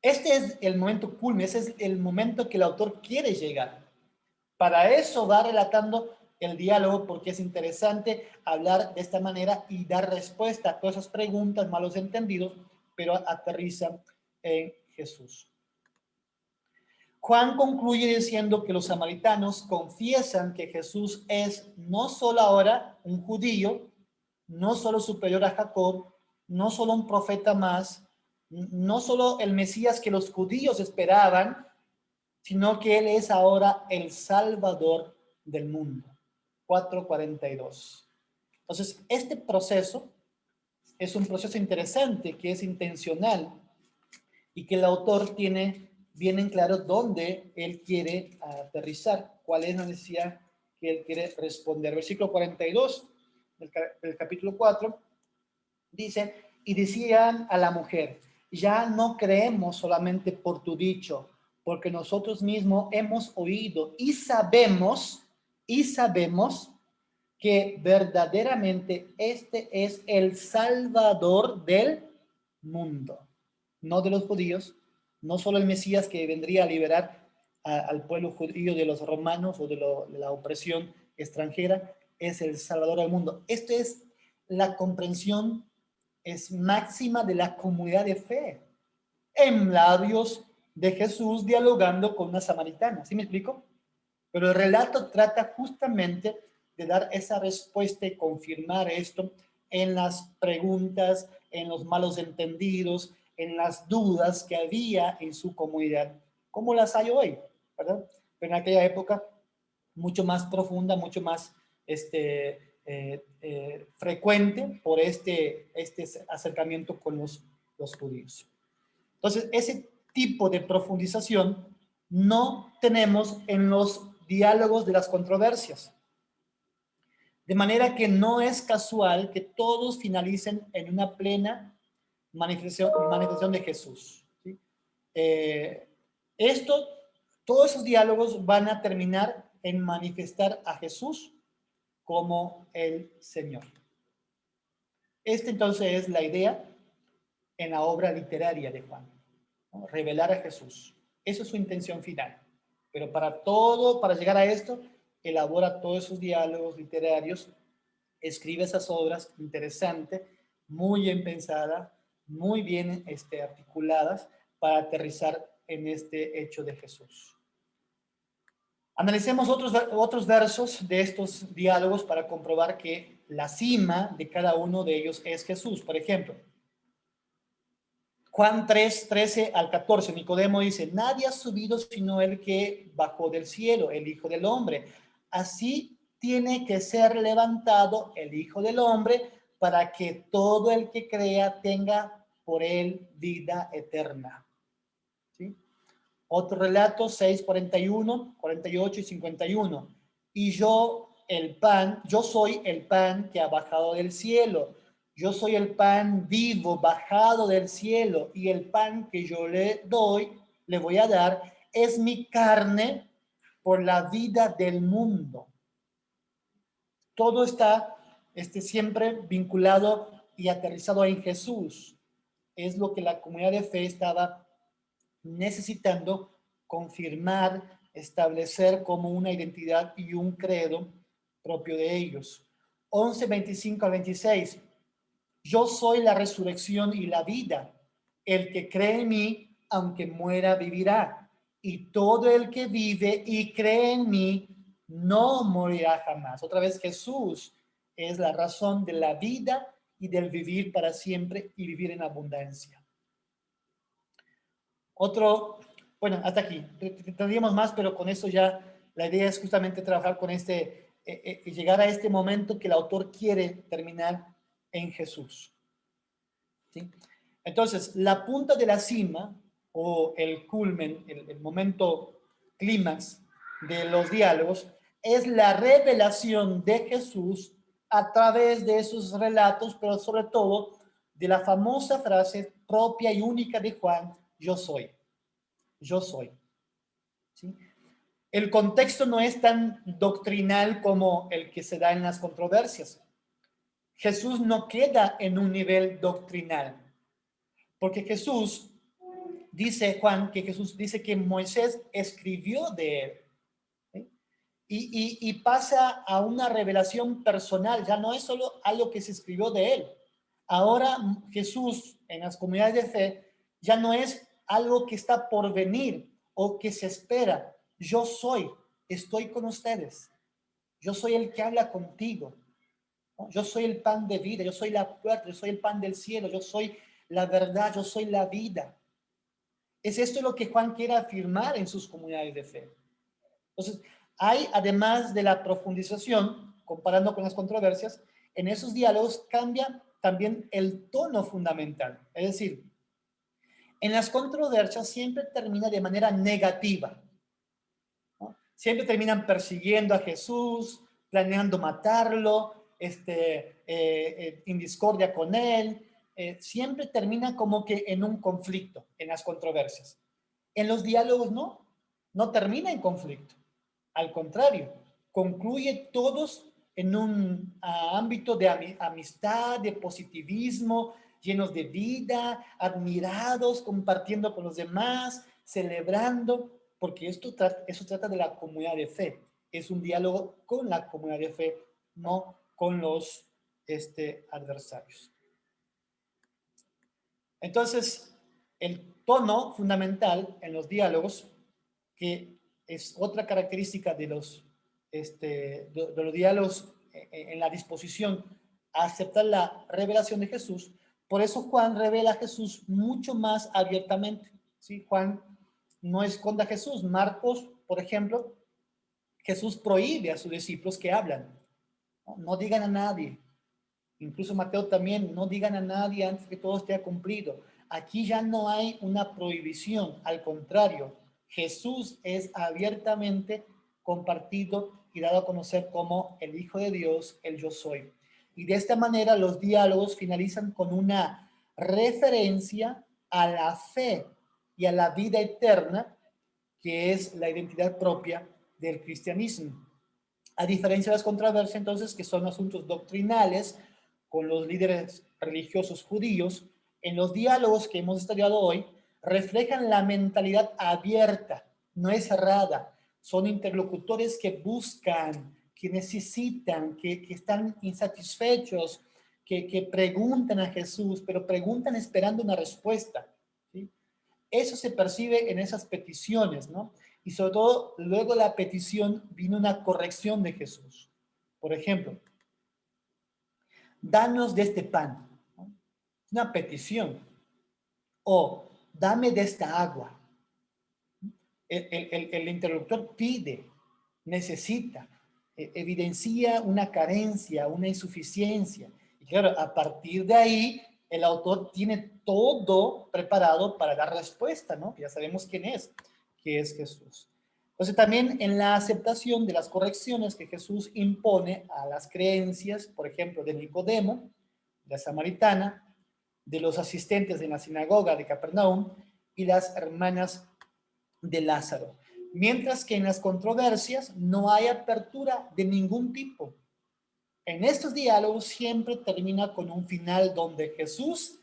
Este es el momento culmen, ese es el momento que el autor quiere llegar. Para eso va relatando el diálogo, porque es interesante hablar de esta manera y dar respuesta a todas esas preguntas, malos entendidos, pero aterrizan en Jesús. Juan concluye diciendo que los samaritanos confiesan que Jesús es no solo ahora un judío, no solo superior a Jacob, no solo un profeta más, no solo el Mesías que los judíos esperaban, sino que Él es ahora el Salvador del mundo. 4:42. Entonces, este proceso es un proceso interesante, que es intencional y que el autor tiene bien en claro dónde él quiere aterrizar, cuál es la necesidad que él quiere responder. Versículo 42 del capítulo 4 dice, y decían a la mujer, ya no creemos solamente por tu dicho, porque nosotros mismos hemos oído y sabemos que verdaderamente este es el Salvador del mundo, no de los judíos, no solo el Mesías que vendría a liberar al pueblo judío de los romanos o de la opresión extranjera, es el Salvador del mundo. Esto es la comprensión es máxima de la comunidad de fe, en labios de Jesús dialogando con una samaritana. ¿Sí me explico? Pero el relato trata justamente de dar esa respuesta y confirmar esto en las preguntas, en los malos entendidos, en las dudas que había en su comunidad, como las hay hoy, ¿verdad? Pero en aquella época mucho más profunda, mucho más frecuente por este acercamiento con los judíos. Entonces, ese tipo de profundización no tenemos en los diálogos de las controversias. De manera que no es casual que todos finalicen en una plena manifestación de Jesús. ¿Sí? Todos esos diálogos van a terminar en manifestar a Jesús como el Señor. Entonces es la idea en la obra literaria de Juan, ¿no? Revelar a Jesús. Eso es su intención final. Pero para llegar a esto, elabora todos esos diálogos literarios, escribe esas obras interesantes, muy bien pensadas, muy bien articuladas para aterrizar en este hecho de Jesús. Analicemos otros versos de estos diálogos para comprobar que la cima de cada uno de ellos es Jesús. Por ejemplo, Juan 3, 13 al 14, Nicodemo dice, nadie ha subido sino el que bajó del cielo, el Hijo del Hombre. Así tiene que ser levantado el Hijo del Hombre para que todo el que crea tenga por él vida eterna. ¿Sí? Otro relato, 6, 41, 48 y 51. Y yo soy el pan que ha bajado del cielo. Yo soy el pan vivo bajado del cielo, y el pan que yo le voy a dar, es mi carne por la vida del mundo. Todo está siempre vinculado y aterrizado en Jesús. Es lo que la comunidad de fe estaba necesitando confirmar, establecer como una identidad y un credo propio de ellos. 11, 25 al 26. Yo soy la resurrección y la vida. El que cree en mí, aunque muera, vivirá. Y todo el que vive y cree en mí, no morirá jamás. Otra vez, Jesús es la razón de la vida y del vivir para siempre y vivir en abundancia. Hasta aquí. Tendríamos más, pero con eso ya la idea es justamente trabajar con llegar a este momento que el autor quiere terminar en Jesús. ¿Sí? Entonces, la punta de la cima o el culmen, el momento clímax de los diálogos es la revelación de Jesús a través de esos relatos, pero sobre todo de la famosa frase propia y única de Juan, yo soy. Yo soy. ¿Sí? El contexto no es tan doctrinal como el que se da en las controversias. Jesús no queda en un nivel doctrinal, porque Jesús dice Juan que Jesús dice que Moisés escribió de él. ¿Sí? Y pasa a una revelación personal, ya no es solo algo que se escribió de él. Ahora Jesús en las comunidades de fe ya no es algo que está por venir o que se espera. Yo estoy con ustedes. Yo soy el que habla contigo. ¿No? Yo soy el pan de vida, yo soy la puerta, yo soy el pan del cielo, yo soy la verdad, yo soy la vida. Es esto lo que Juan quiere afirmar en sus comunidades de fe. Entonces, hay, además de la profundización, comparando con las controversias, en esos diálogos cambia también el tono fundamental. Es decir, en las controversias siempre termina de manera negativa, ¿no? Siempre terminan persiguiendo a Jesús, planeando matarlo, en discordia con él. Siempre termina como que en un conflicto, en las controversias. En los diálogos no termina en conflicto. Al contrario, concluye todos en un ámbito de amistad, de positivismo, llenos de vida, admirados, compartiendo con los demás, celebrando, porque eso trata de la comunidad de fe. Es un diálogo con la comunidad de fe, no con los adversarios. Entonces, el tono fundamental en los diálogos, que es otra característica de los diálogos en la disposición a aceptar la revelación de Jesús. Por eso Juan revela a Jesús mucho más abiertamente, ¿sí? Juan no esconde a Jesús. Marcos, por ejemplo, Jesús prohíbe a sus discípulos que hablan. No digan a nadie. Incluso Mateo también, no digan a nadie antes que todo esté cumplido. Aquí ya no hay una prohibición, al contrario, Jesús es abiertamente compartido y dado a conocer como el Hijo de Dios, el Yo Soy. Y de esta manera los diálogos finalizan con una referencia a la fe y a la vida eterna, que es la identidad propia del cristianismo. A diferencia de las controversias, entonces, que son asuntos doctrinales con los líderes religiosos judíos, en los diálogos que hemos estudiado hoy, reflejan la mentalidad abierta, no es cerrada. Son interlocutores que buscan, que necesitan, que están insatisfechos, que preguntan a Jesús, pero preguntan esperando una respuesta, ¿sí? Eso se percibe en esas peticiones, ¿no? Y sobre todo, luego de la petición vino una corrección de Jesús. Por ejemplo, danos de este pan, ¿no? Una petición. O dame de esta agua. El interlocutor pide, necesita, evidencia una carencia, una insuficiencia. Y claro, a partir de ahí, el autor tiene todo preparado para dar respuesta, ¿no? Ya sabemos quién es, que es Jesús. Entonces también en la aceptación de las correcciones que Jesús impone a las creencias, por ejemplo, de Nicodemo, la samaritana, de los asistentes en la sinagoga de Capernaum y las hermanas de Lázaro. Mientras que en las controversias no hay apertura de ningún tipo. En estos diálogos siempre termina con un final donde Jesús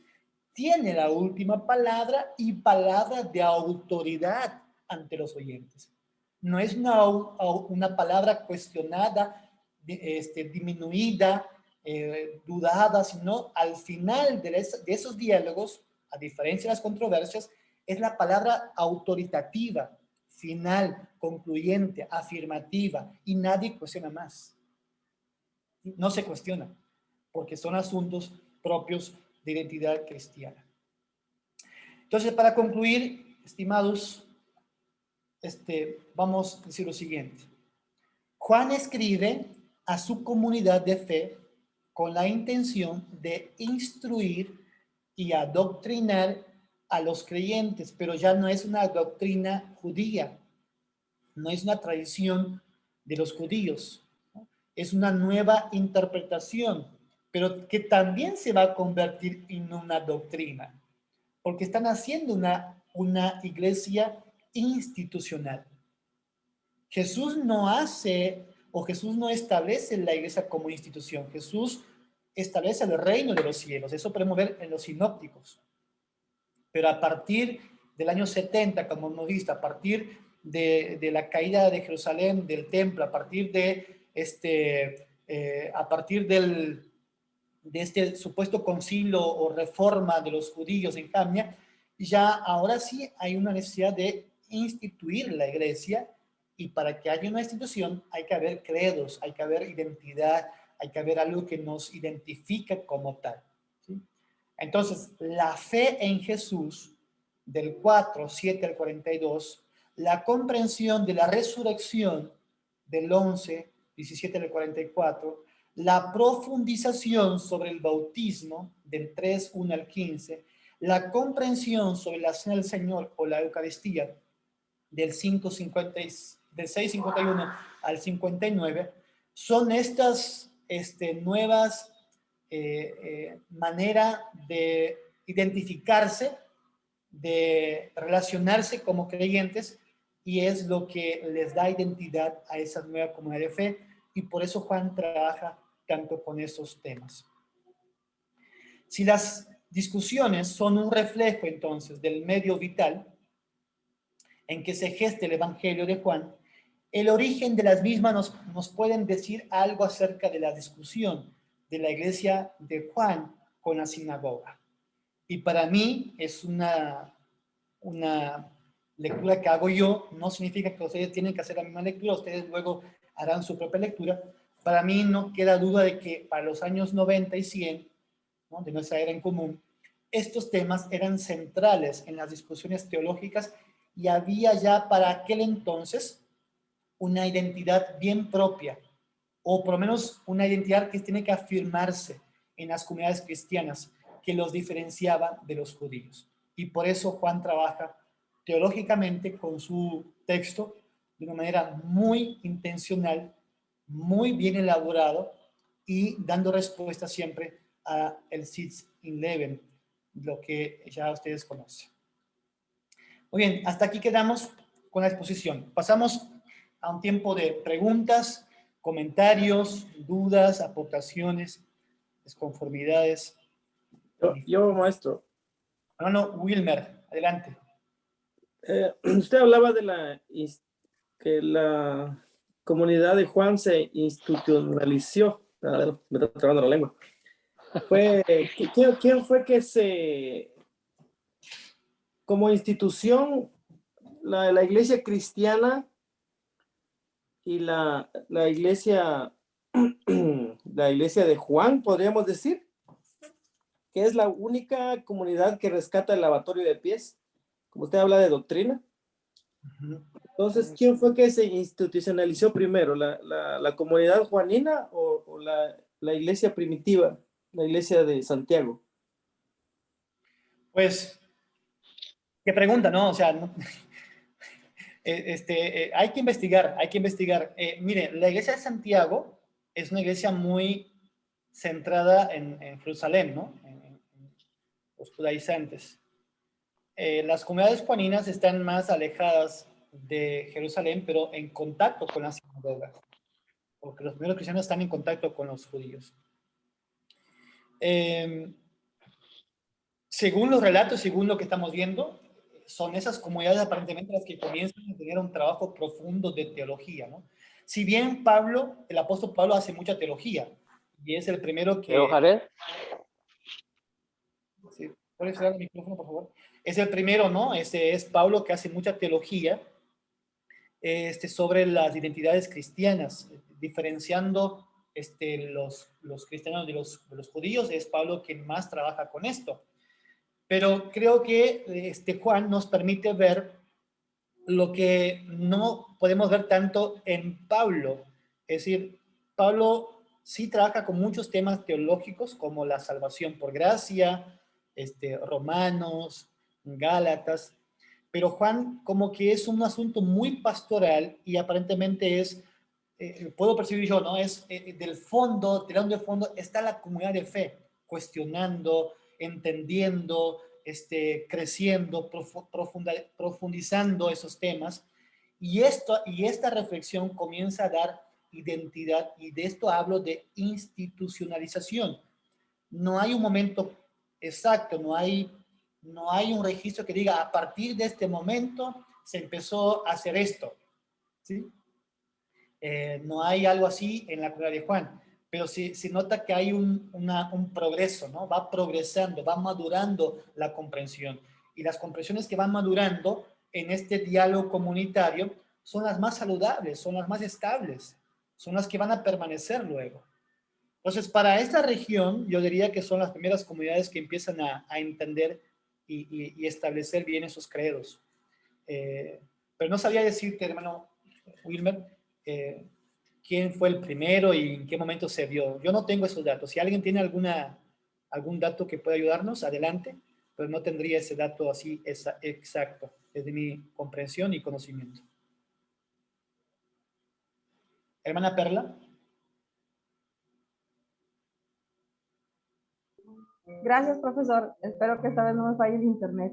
tiene la última palabra y palabra de autoridad ante los oyentes. No es una palabra cuestionada, disminuida, dudada, sino al final de esos diálogos, a diferencia de las controversias, es la palabra autoritativa, final, concluyente, afirmativa, y nadie cuestiona más. No se cuestiona, porque son asuntos propios de identidad cristiana. Entonces, para concluir, estimados, vamos a decir lo siguiente. Juan escribe a su comunidad de fe con la intención de instruir y adoctrinar a los creyentes, pero ya no es una doctrina judía, no es una tradición de los judíos, ¿no? Es una nueva interpretación, pero que también se va a convertir en una doctrina, porque están haciendo una iglesia institucional. Jesús no establece la iglesia como institución. Jesús establece el reino de los cielos. Eso podemos ver en los sinópticos. Pero a partir del año 70, como hemos visto, a partir de la caída de Jerusalén, del templo, a partir de este supuesto concilio o reforma de los judíos en Jamnia, ya ahora sí hay una necesidad de instituir la iglesia, y para que haya una institución hay que haber credos, hay que haber identidad, hay que haber algo que nos identifica como tal, ¿sí? Entonces, la fe en Jesús, del 4:7 al 42, la comprensión de la resurrección, del 11:17 al 44, la profundización sobre el bautismo, del 3:1 al 15, la comprensión sobre la cena del Señor o la Eucaristía, del 6:51 al 59, son estas nuevas maneras de identificarse, de relacionarse como creyentes, y es lo que les da identidad a esa nueva comunidad de fe, y por eso Juan trabaja tanto con esos temas. Si las discusiones son un reflejo entonces del medio vital en que se gesta el Evangelio de Juan, el origen de las mismas nos pueden decir algo acerca de la discusión de la iglesia de Juan con la sinagoga. Y para mí es una lectura que hago yo, no significa que ustedes tienen que hacer la misma lectura, ustedes luego harán su propia lectura. Para mí no queda duda de que para los años 90 y 100, ¿no?, de nuestra era en común, estos temas eran centrales en las discusiones teológicas, y había ya para aquel entonces una identidad bien propia, o por lo menos una identidad que tiene que afirmarse en las comunidades cristianas, que los diferenciaba de los judíos. Y por eso Juan trabaja teológicamente con su texto de una manera muy intencional, muy bien elaborado, y dando respuesta siempre a el 6:11, lo que ya ustedes conocen. Muy bien, hasta aquí quedamos con la exposición. Pasamos a un tiempo de preguntas, comentarios, dudas, aportaciones, desconformidades. Yo, maestro. Hermano Wilmer, adelante. Usted hablaba de que la comunidad de Juan se institucionalizó. A ver, me está trabando la lengua. ¿Quién fue que como institución, la iglesia cristiana y la iglesia de Juan, podríamos decir, que es la única comunidad que rescata el lavatorio de pies, como usted habla de doctrina? Entonces, ¿quién fue que se institucionalizó primero? ¿La comunidad juanina o la iglesia primitiva, la iglesia de Santiago? Pues, qué pregunta, ¿no? O sea, no, hay que investigar, hay que investigar. Mire, la iglesia de Santiago es una iglesia muy centrada en Jerusalén, ¿no? En los judaizantes. Las comunidades juaninas están más alejadas de Jerusalén, pero en contacto con la sinagoga, porque los primeros cristianos están en contacto con los judíos. Según los relatos, según lo que estamos viendo, son esas comunidades aparentemente las que comienzan a tener un trabajo profundo de teología, ¿no? Si bien el apóstol Pablo hace mucha teología, y es el primero que... Sí, ¿puedes cerrar el micrófono, por favor? Es el primero, ¿no? Es Pablo, que hace mucha teología sobre las identidades cristianas, diferenciando los cristianos de los judíos. Es Pablo quien más trabaja con esto. Pero creo que Juan nos permite ver lo que no podemos ver tanto en Pablo. Es decir, Pablo sí trabaja con muchos temas teológicos, como la salvación por gracia, Romanos, Gálatas, pero Juan como que es un asunto muy pastoral, y aparentemente es, puedo percibir yo, ¿no? Es del fondo, tirando de fondo, está la comunidad de fe, cuestionando, entendiendo, creciendo, profundizando esos temas, y esta reflexión comienza a dar identidad, y de esto hablo de institucionalización. No hay un momento exacto, no hay No hay un registro que diga, a partir de este momento se empezó a hacer esto, ¿sí? No hay algo así en la Crónica de Juan, pero sí se nota que hay un progreso, ¿no? Va progresando, va madurando la comprensión. Y las comprensiones que van madurando en este diálogo comunitario son las más saludables, son las más estables, son las que van a permanecer luego. Entonces, para esta región, yo diría que son las primeras comunidades que empiezan a entender y establecer bien esos credos. Pero no sabía decirte, hermano Wilmer, quién fue el primero y en qué momento se vio. Yo no tengo esos datos. Si alguien tiene algún dato que pueda ayudarnos, adelante, pero no tendría ese dato así exacto, desde mi comprensión y conocimiento. Hermana Perla. Gracias, profesor. Espero que esta vez no me falle el internet.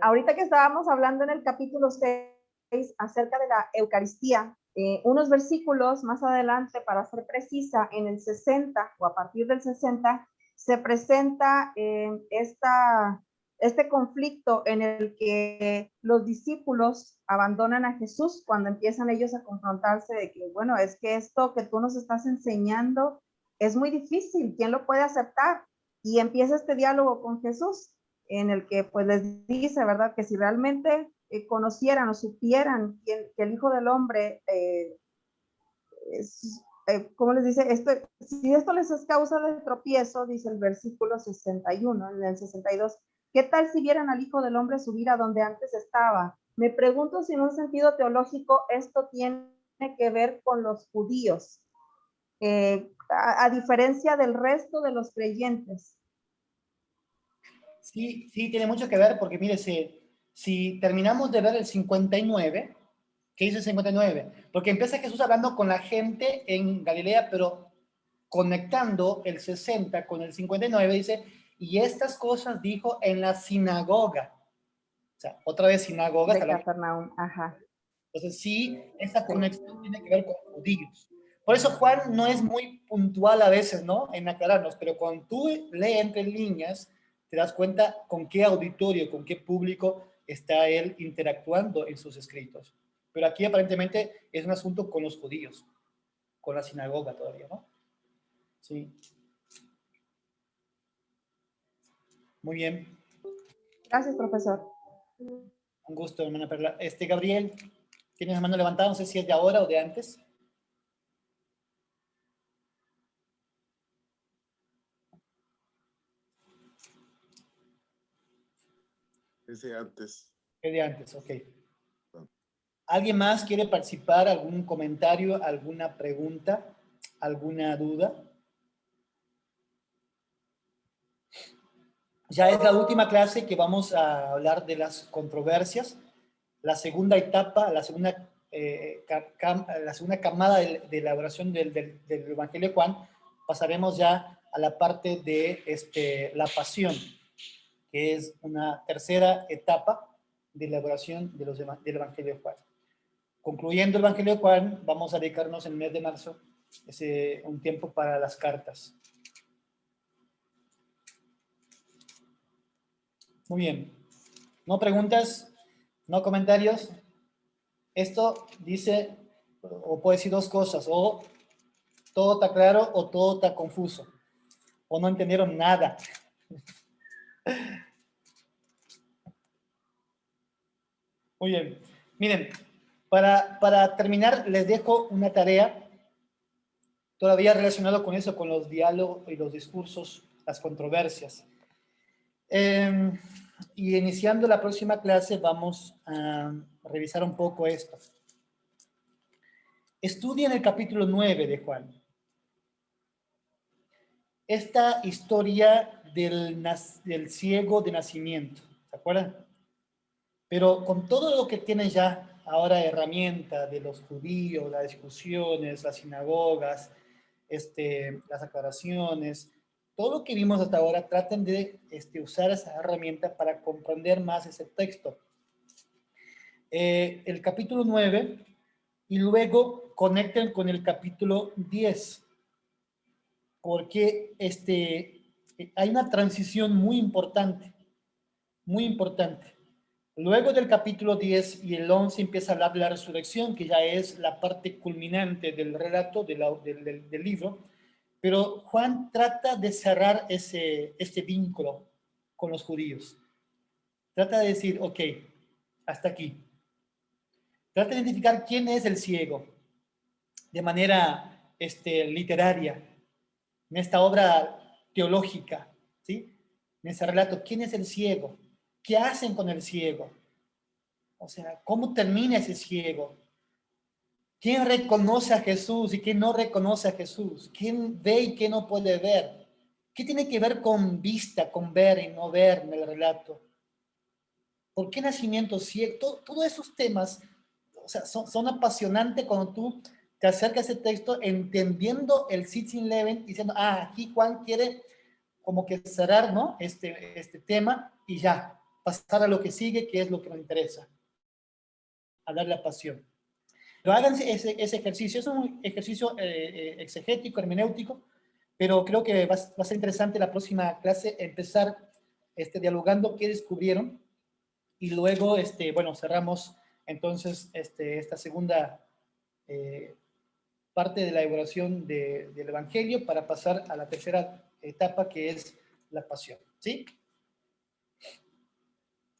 Ahorita que estábamos hablando en el capítulo 6 acerca de la Eucaristía, unos versículos más adelante, para ser precisa, en el 60 o a partir del 60, se presenta este conflicto en el que los discípulos abandonan a Jesús cuando empiezan ellos a confrontarse de que, bueno, es que esto que tú nos estás enseñando es muy difícil, ¿quién lo puede aceptar? Y empieza este diálogo con Jesús, en el que pues les dice, ¿verdad? Que si realmente conocieran o supieran que el Hijo del Hombre, ¿cómo les dice? Si esto les es causa de tropiezo, dice el versículo 61, en el 62, ¿qué tal si vieran al Hijo del Hombre subir a donde antes estaba? Me pregunto si en un sentido teológico esto tiene que ver con los judíos, a diferencia del resto de los creyentes. Sí, tiene mucho que ver porque mire, si terminamos de ver el 59, ¿qué dice el 59? Porque empieza Jesús hablando con la gente en Galilea, pero conectando el 60 con el 59, dice, y estas cosas dijo en la sinagoga. O sea, otra vez sinagoga. De Capernaum, ajá. Entonces sí, esta conexión tiene que ver con judíos. Por eso Juan no es muy puntual a veces, ¿no? En aclararnos, pero cuando tú lees entre líneas, te das cuenta con qué auditorio, con qué público está él interactuando en sus escritos. Pero aquí aparentemente es un asunto con los judíos, con la sinagoga todavía, ¿no? Sí. Muy bien. Gracias, profesor. Un gusto, hermana Perla. Gabriel, ¿tienes la mano levantada? No sé si es de ahora o de antes. Es de antes. Es de antes, ok. ¿Alguien más quiere participar? ¿Algún comentario? ¿Alguna pregunta? ¿Alguna duda? Ya es la última clase que vamos a hablar de las controversias. La segunda etapa, la segunda camada de elaboración del Evangelio de Juan, pasaremos ya a la parte de la pasión, que es una tercera etapa de elaboración del Evangelio de Juan. Concluyendo el Evangelio de Juan, vamos a dedicarnos en el mes de marzo un tiempo para las cartas. Muy bien. ¿No preguntas? ¿No comentarios? Esto dice, o puede decir dos cosas, o todo está claro o todo está confuso, o no entendieron nada. Muy bien. Miren, para terminar, les dejo una tarea todavía relacionado con eso, con los diálogos y los discursos, las controversias. Y iniciando la próxima clase vamos a revisar un poco esto. Estudien el capítulo 9 de Juan. Esta historia del ciego de nacimiento, ¿se acuerdan? Pero con todo lo que tienen ya ahora herramienta de los judíos, las discusiones, las sinagogas, las aclaraciones, todo lo que vimos hasta ahora, traten de usar esa herramienta para comprender más ese texto. El capítulo 9 y luego conecten con el capítulo 10, porque hay una transición muy importante muy importante. Luego del capítulo 10 y el 11 empieza a hablar de la resurrección, que ya es la parte culminante del relato del libro, pero Juan trata de cerrar este vínculo con los judíos. Trata de decir, ok, hasta aquí. Trata de identificar quién es el ciego de manera literaria, en esta obra teológica, ¿sí? En ese relato, ¿quién es el ciego? ¿Qué hacen con el ciego? O sea, ¿cómo termina ese ciego? ¿Quién reconoce a Jesús y quién no reconoce a Jesús? ¿Quién ve y quién no puede ver? ¿Qué tiene que ver con vista, con ver y no ver en el relato? ¿Por qué nacimiento ciego? Todos esos temas, o sea, son apasionantes cuando tú te acercas a ese texto entendiendo el Sitting Leven, diciendo, aquí Juan quiere como que cerrar, ¿no? Este tema y ya, pasar a lo que sigue, que es lo que nos interesa, a dar la pasión. Pero hagan ese ejercicio, es un ejercicio exegético, hermenéutico, pero creo que va a ser interesante la próxima clase empezar dialogando qué descubrieron y luego, bueno, cerramos entonces esta segunda parte de la elaboración del Evangelio para pasar a la tercera etapa que es la pasión, ¿sí?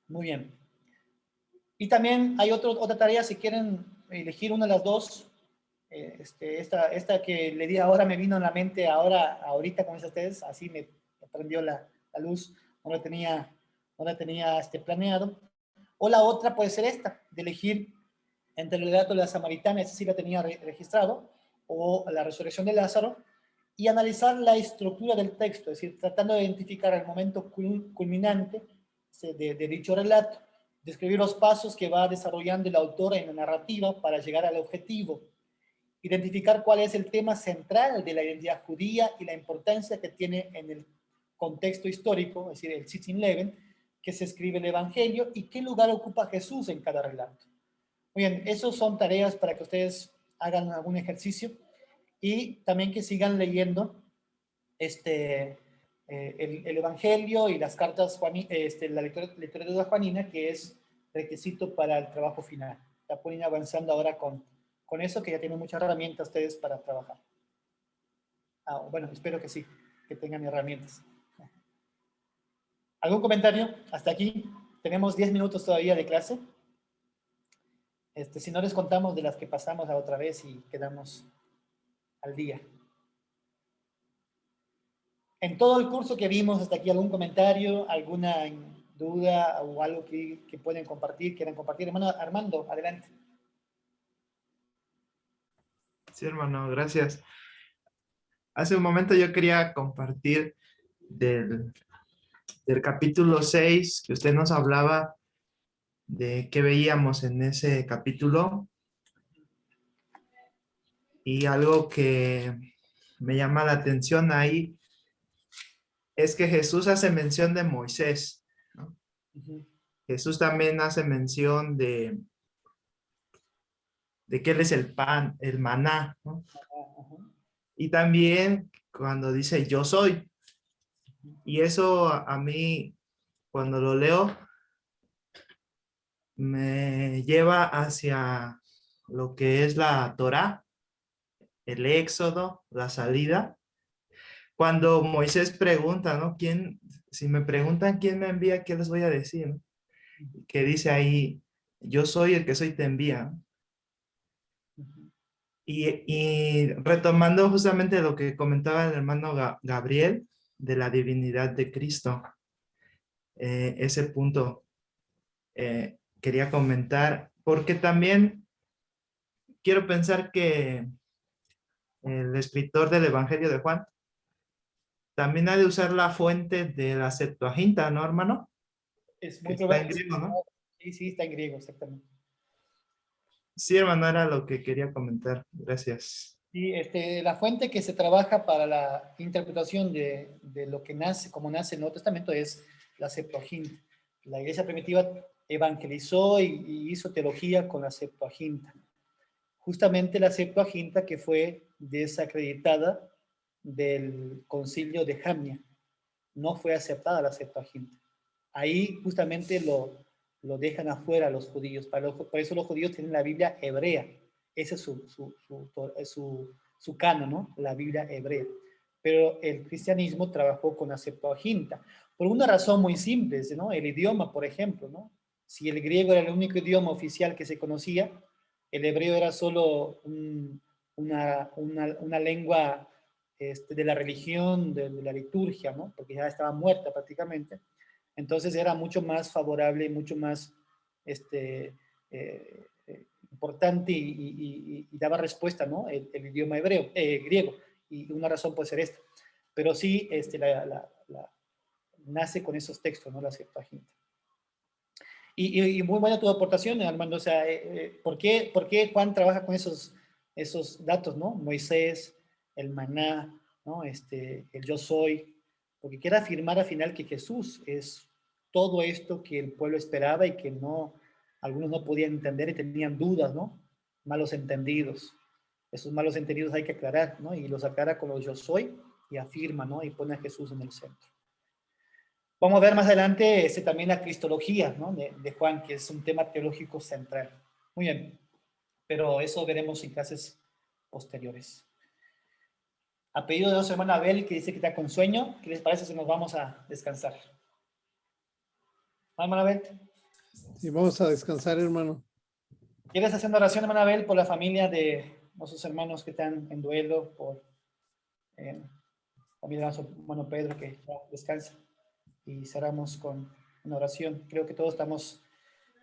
Muy bien. Y también hay otra tarea, si quieren elegir una de las dos, esta que le di ahora me vino a la mente ahorita con ustedes, así me prendió la luz, no la tenía planeado. O la otra puede ser esta, de elegir entre el relato de la samaritana, esa sí la tenía registrado, o la resurrección de Lázaro, y analizar la estructura del texto, es decir, tratando de identificar el momento culminante de dicho relato, describir los pasos que va desarrollando el autor en la narrativa para llegar al objetivo, identificar cuál es el tema central de la identidad judía y la importancia que tiene en el contexto histórico, es decir, el Sitting Leven, que se escribe el Evangelio y qué lugar ocupa Jesús en cada relato. Muy bien, esos son tareas para que ustedes hagan algún ejercicio y también que sigan leyendo el Evangelio y las cartas, la literatura juanina, que es requisito para el trabajo final. Ya pueden ir avanzando ahora con eso, que ya tienen muchas herramientas ustedes para trabajar. Bueno, espero que sí, que tengan herramientas. ¿Algún comentario? Hasta aquí. Tenemos 10 minutos todavía de clase. Si no les contamos de las que pasamos a otra vez y quedamos al día. En todo el curso que vimos hasta aquí, ¿algún comentario, alguna duda o algo que quieran compartir? Hermano Armando, adelante. Sí, hermano, gracias. Hace un momento yo quería compartir del capítulo 6, que usted nos hablaba de qué veíamos en ese capítulo. Y algo que me llama la atención ahí es que Jesús hace mención de Moisés, ¿no? Jesús también hace mención de que Él es el pan, el maná, ¿no? Y también cuando dice yo soy. Y eso a mí, cuando lo leo, me lleva hacia lo que es la Torá, el Éxodo, la salida. Cuando Moisés pregunta, ¿no? Si me preguntan quién me envía, ¿qué les voy a decir? ¿No? Que dice ahí, yo soy el que soy te envía. Y retomando justamente lo que comentaba el hermano Gabriel de la divinidad de Cristo, ese punto quería comentar, porque también quiero pensar que el escritor del Evangelio de Juan también ha de usar la fuente de la Septuaginta, ¿no, hermano? Es muy está en griego, ¿no? Sí, está en griego, exactamente. Sí, hermano, era lo que quería comentar. Gracias. Sí, la fuente que se trabaja para la interpretación de lo que nace, como nace el Nuevo Testamento, es la Septuaginta. La iglesia primitiva evangelizó y hizo teología con la Septuaginta. Justamente la Septuaginta que fue desacreditada del concilio de Jamnia. No fue aceptada la Septuaginta. ahí justamente lo dejan afuera los judíos. Por eso los judíos tienen la Biblia hebrea. Ese es su canon, ¿no? La Biblia hebrea. Pero el cristianismo trabajó con la Septuaginta. Por una razón muy simple, ¿no? El idioma, por ejemplo, ¿no? Si el griego era el único idioma oficial que se conocía, el hebreo era solo una lengua de la religión, de la liturgia, ¿no? Porque ya estaba muerta prácticamente. Entonces era mucho más favorable, mucho más importante y daba respuesta, ¿no? El idioma griego. Y una razón puede ser esta. Pero sí, nace con esos textos, ¿no? La Septuaginta. Y muy buena tu aportación, Armando. O sea, ¿por qué Juan trabaja con esos datos, ¿no? Moisés, el maná, ¿no? El yo soy, porque quiere afirmar al final que Jesús es todo esto que el pueblo esperaba y que algunos no podían entender y tenían dudas, ¿no? Malos entendidos. Esos malos entendidos hay que aclarar, ¿no? Y los aclara con los yo soy y afirma, ¿no? Y pone a Jesús en el centro. Vamos a ver más adelante también la cristología, ¿no? de Juan, que es un tema teológico central. Muy bien, pero eso veremos en clases posteriores. A pedido de nuestro hermano Abel, que dice que está con sueño, ¿qué les parece si nos vamos a descansar? Hermano Abel. Sí, vamos a descansar, hermano. ¿Quieres hacer una oración, hermano Abel, por la familia de nuestros hermanos que están en duelo, por familia de nuestro hermano Pedro, que descansa? Y cerramos con una oración. Creo que todos estamos,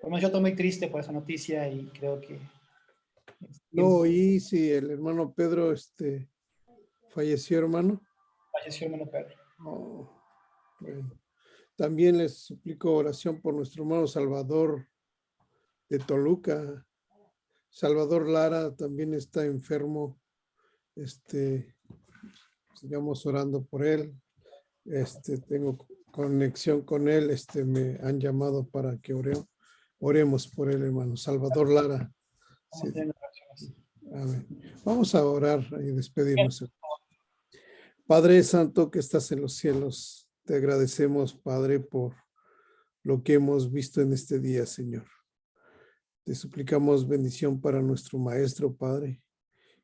yo estoy muy triste por esa noticia y creo que... No, y sí, el hermano Pedro falleció, hermano. Falleció hermano Pedro. Oh, bueno. También les suplico oración por nuestro hermano Salvador de Toluca. Salvador Lara también está enfermo. Sigamos orando por él. Tengo conexión con él. Me han llamado para que oremos por él, hermano. Salvador Lara. Sí. Amén. Vamos a orar y despedirnos. Padre Santo que estás en los cielos, te agradecemos, Padre, por lo que hemos visto en este día, Señor. Te suplicamos bendición para nuestro Maestro, Padre,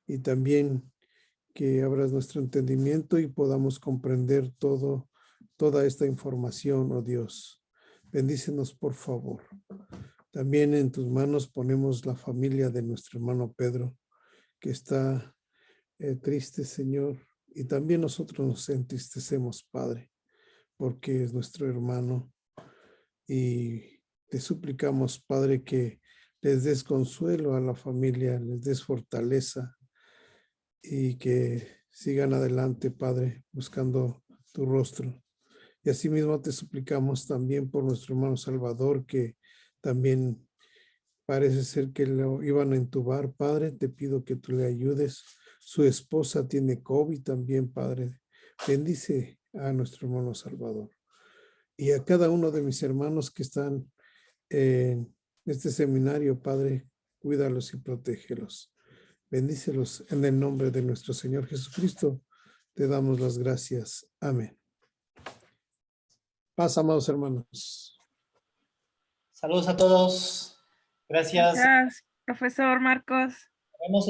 y también que abras nuestro entendimiento y podamos comprender toda esta información, oh Dios. Bendícenos, por favor. También en tus manos ponemos la familia de nuestro hermano Pedro, que está triste, Señor. Y también nosotros nos entristecemos, Padre, porque es nuestro hermano. Y te suplicamos, Padre, que les des consuelo a la familia, les des fortaleza y que sigan adelante, Padre, buscando tu rostro. Y asimismo te suplicamos también por nuestro hermano Salvador, que también parece ser que lo iban a entubar, Padre. Te pido que tú le ayudes. Su esposa tiene COVID también, Padre. Bendice a nuestro hermano Salvador. Y a cada uno de mis hermanos que están en este seminario, Padre, cuídalos y protégelos. Bendícelos en el nombre de nuestro Señor Jesucristo. Te damos las gracias. Amén. Paz, amados hermanos. Saludos a todos. Gracias. Gracias, profesor Marcos. Nos vemos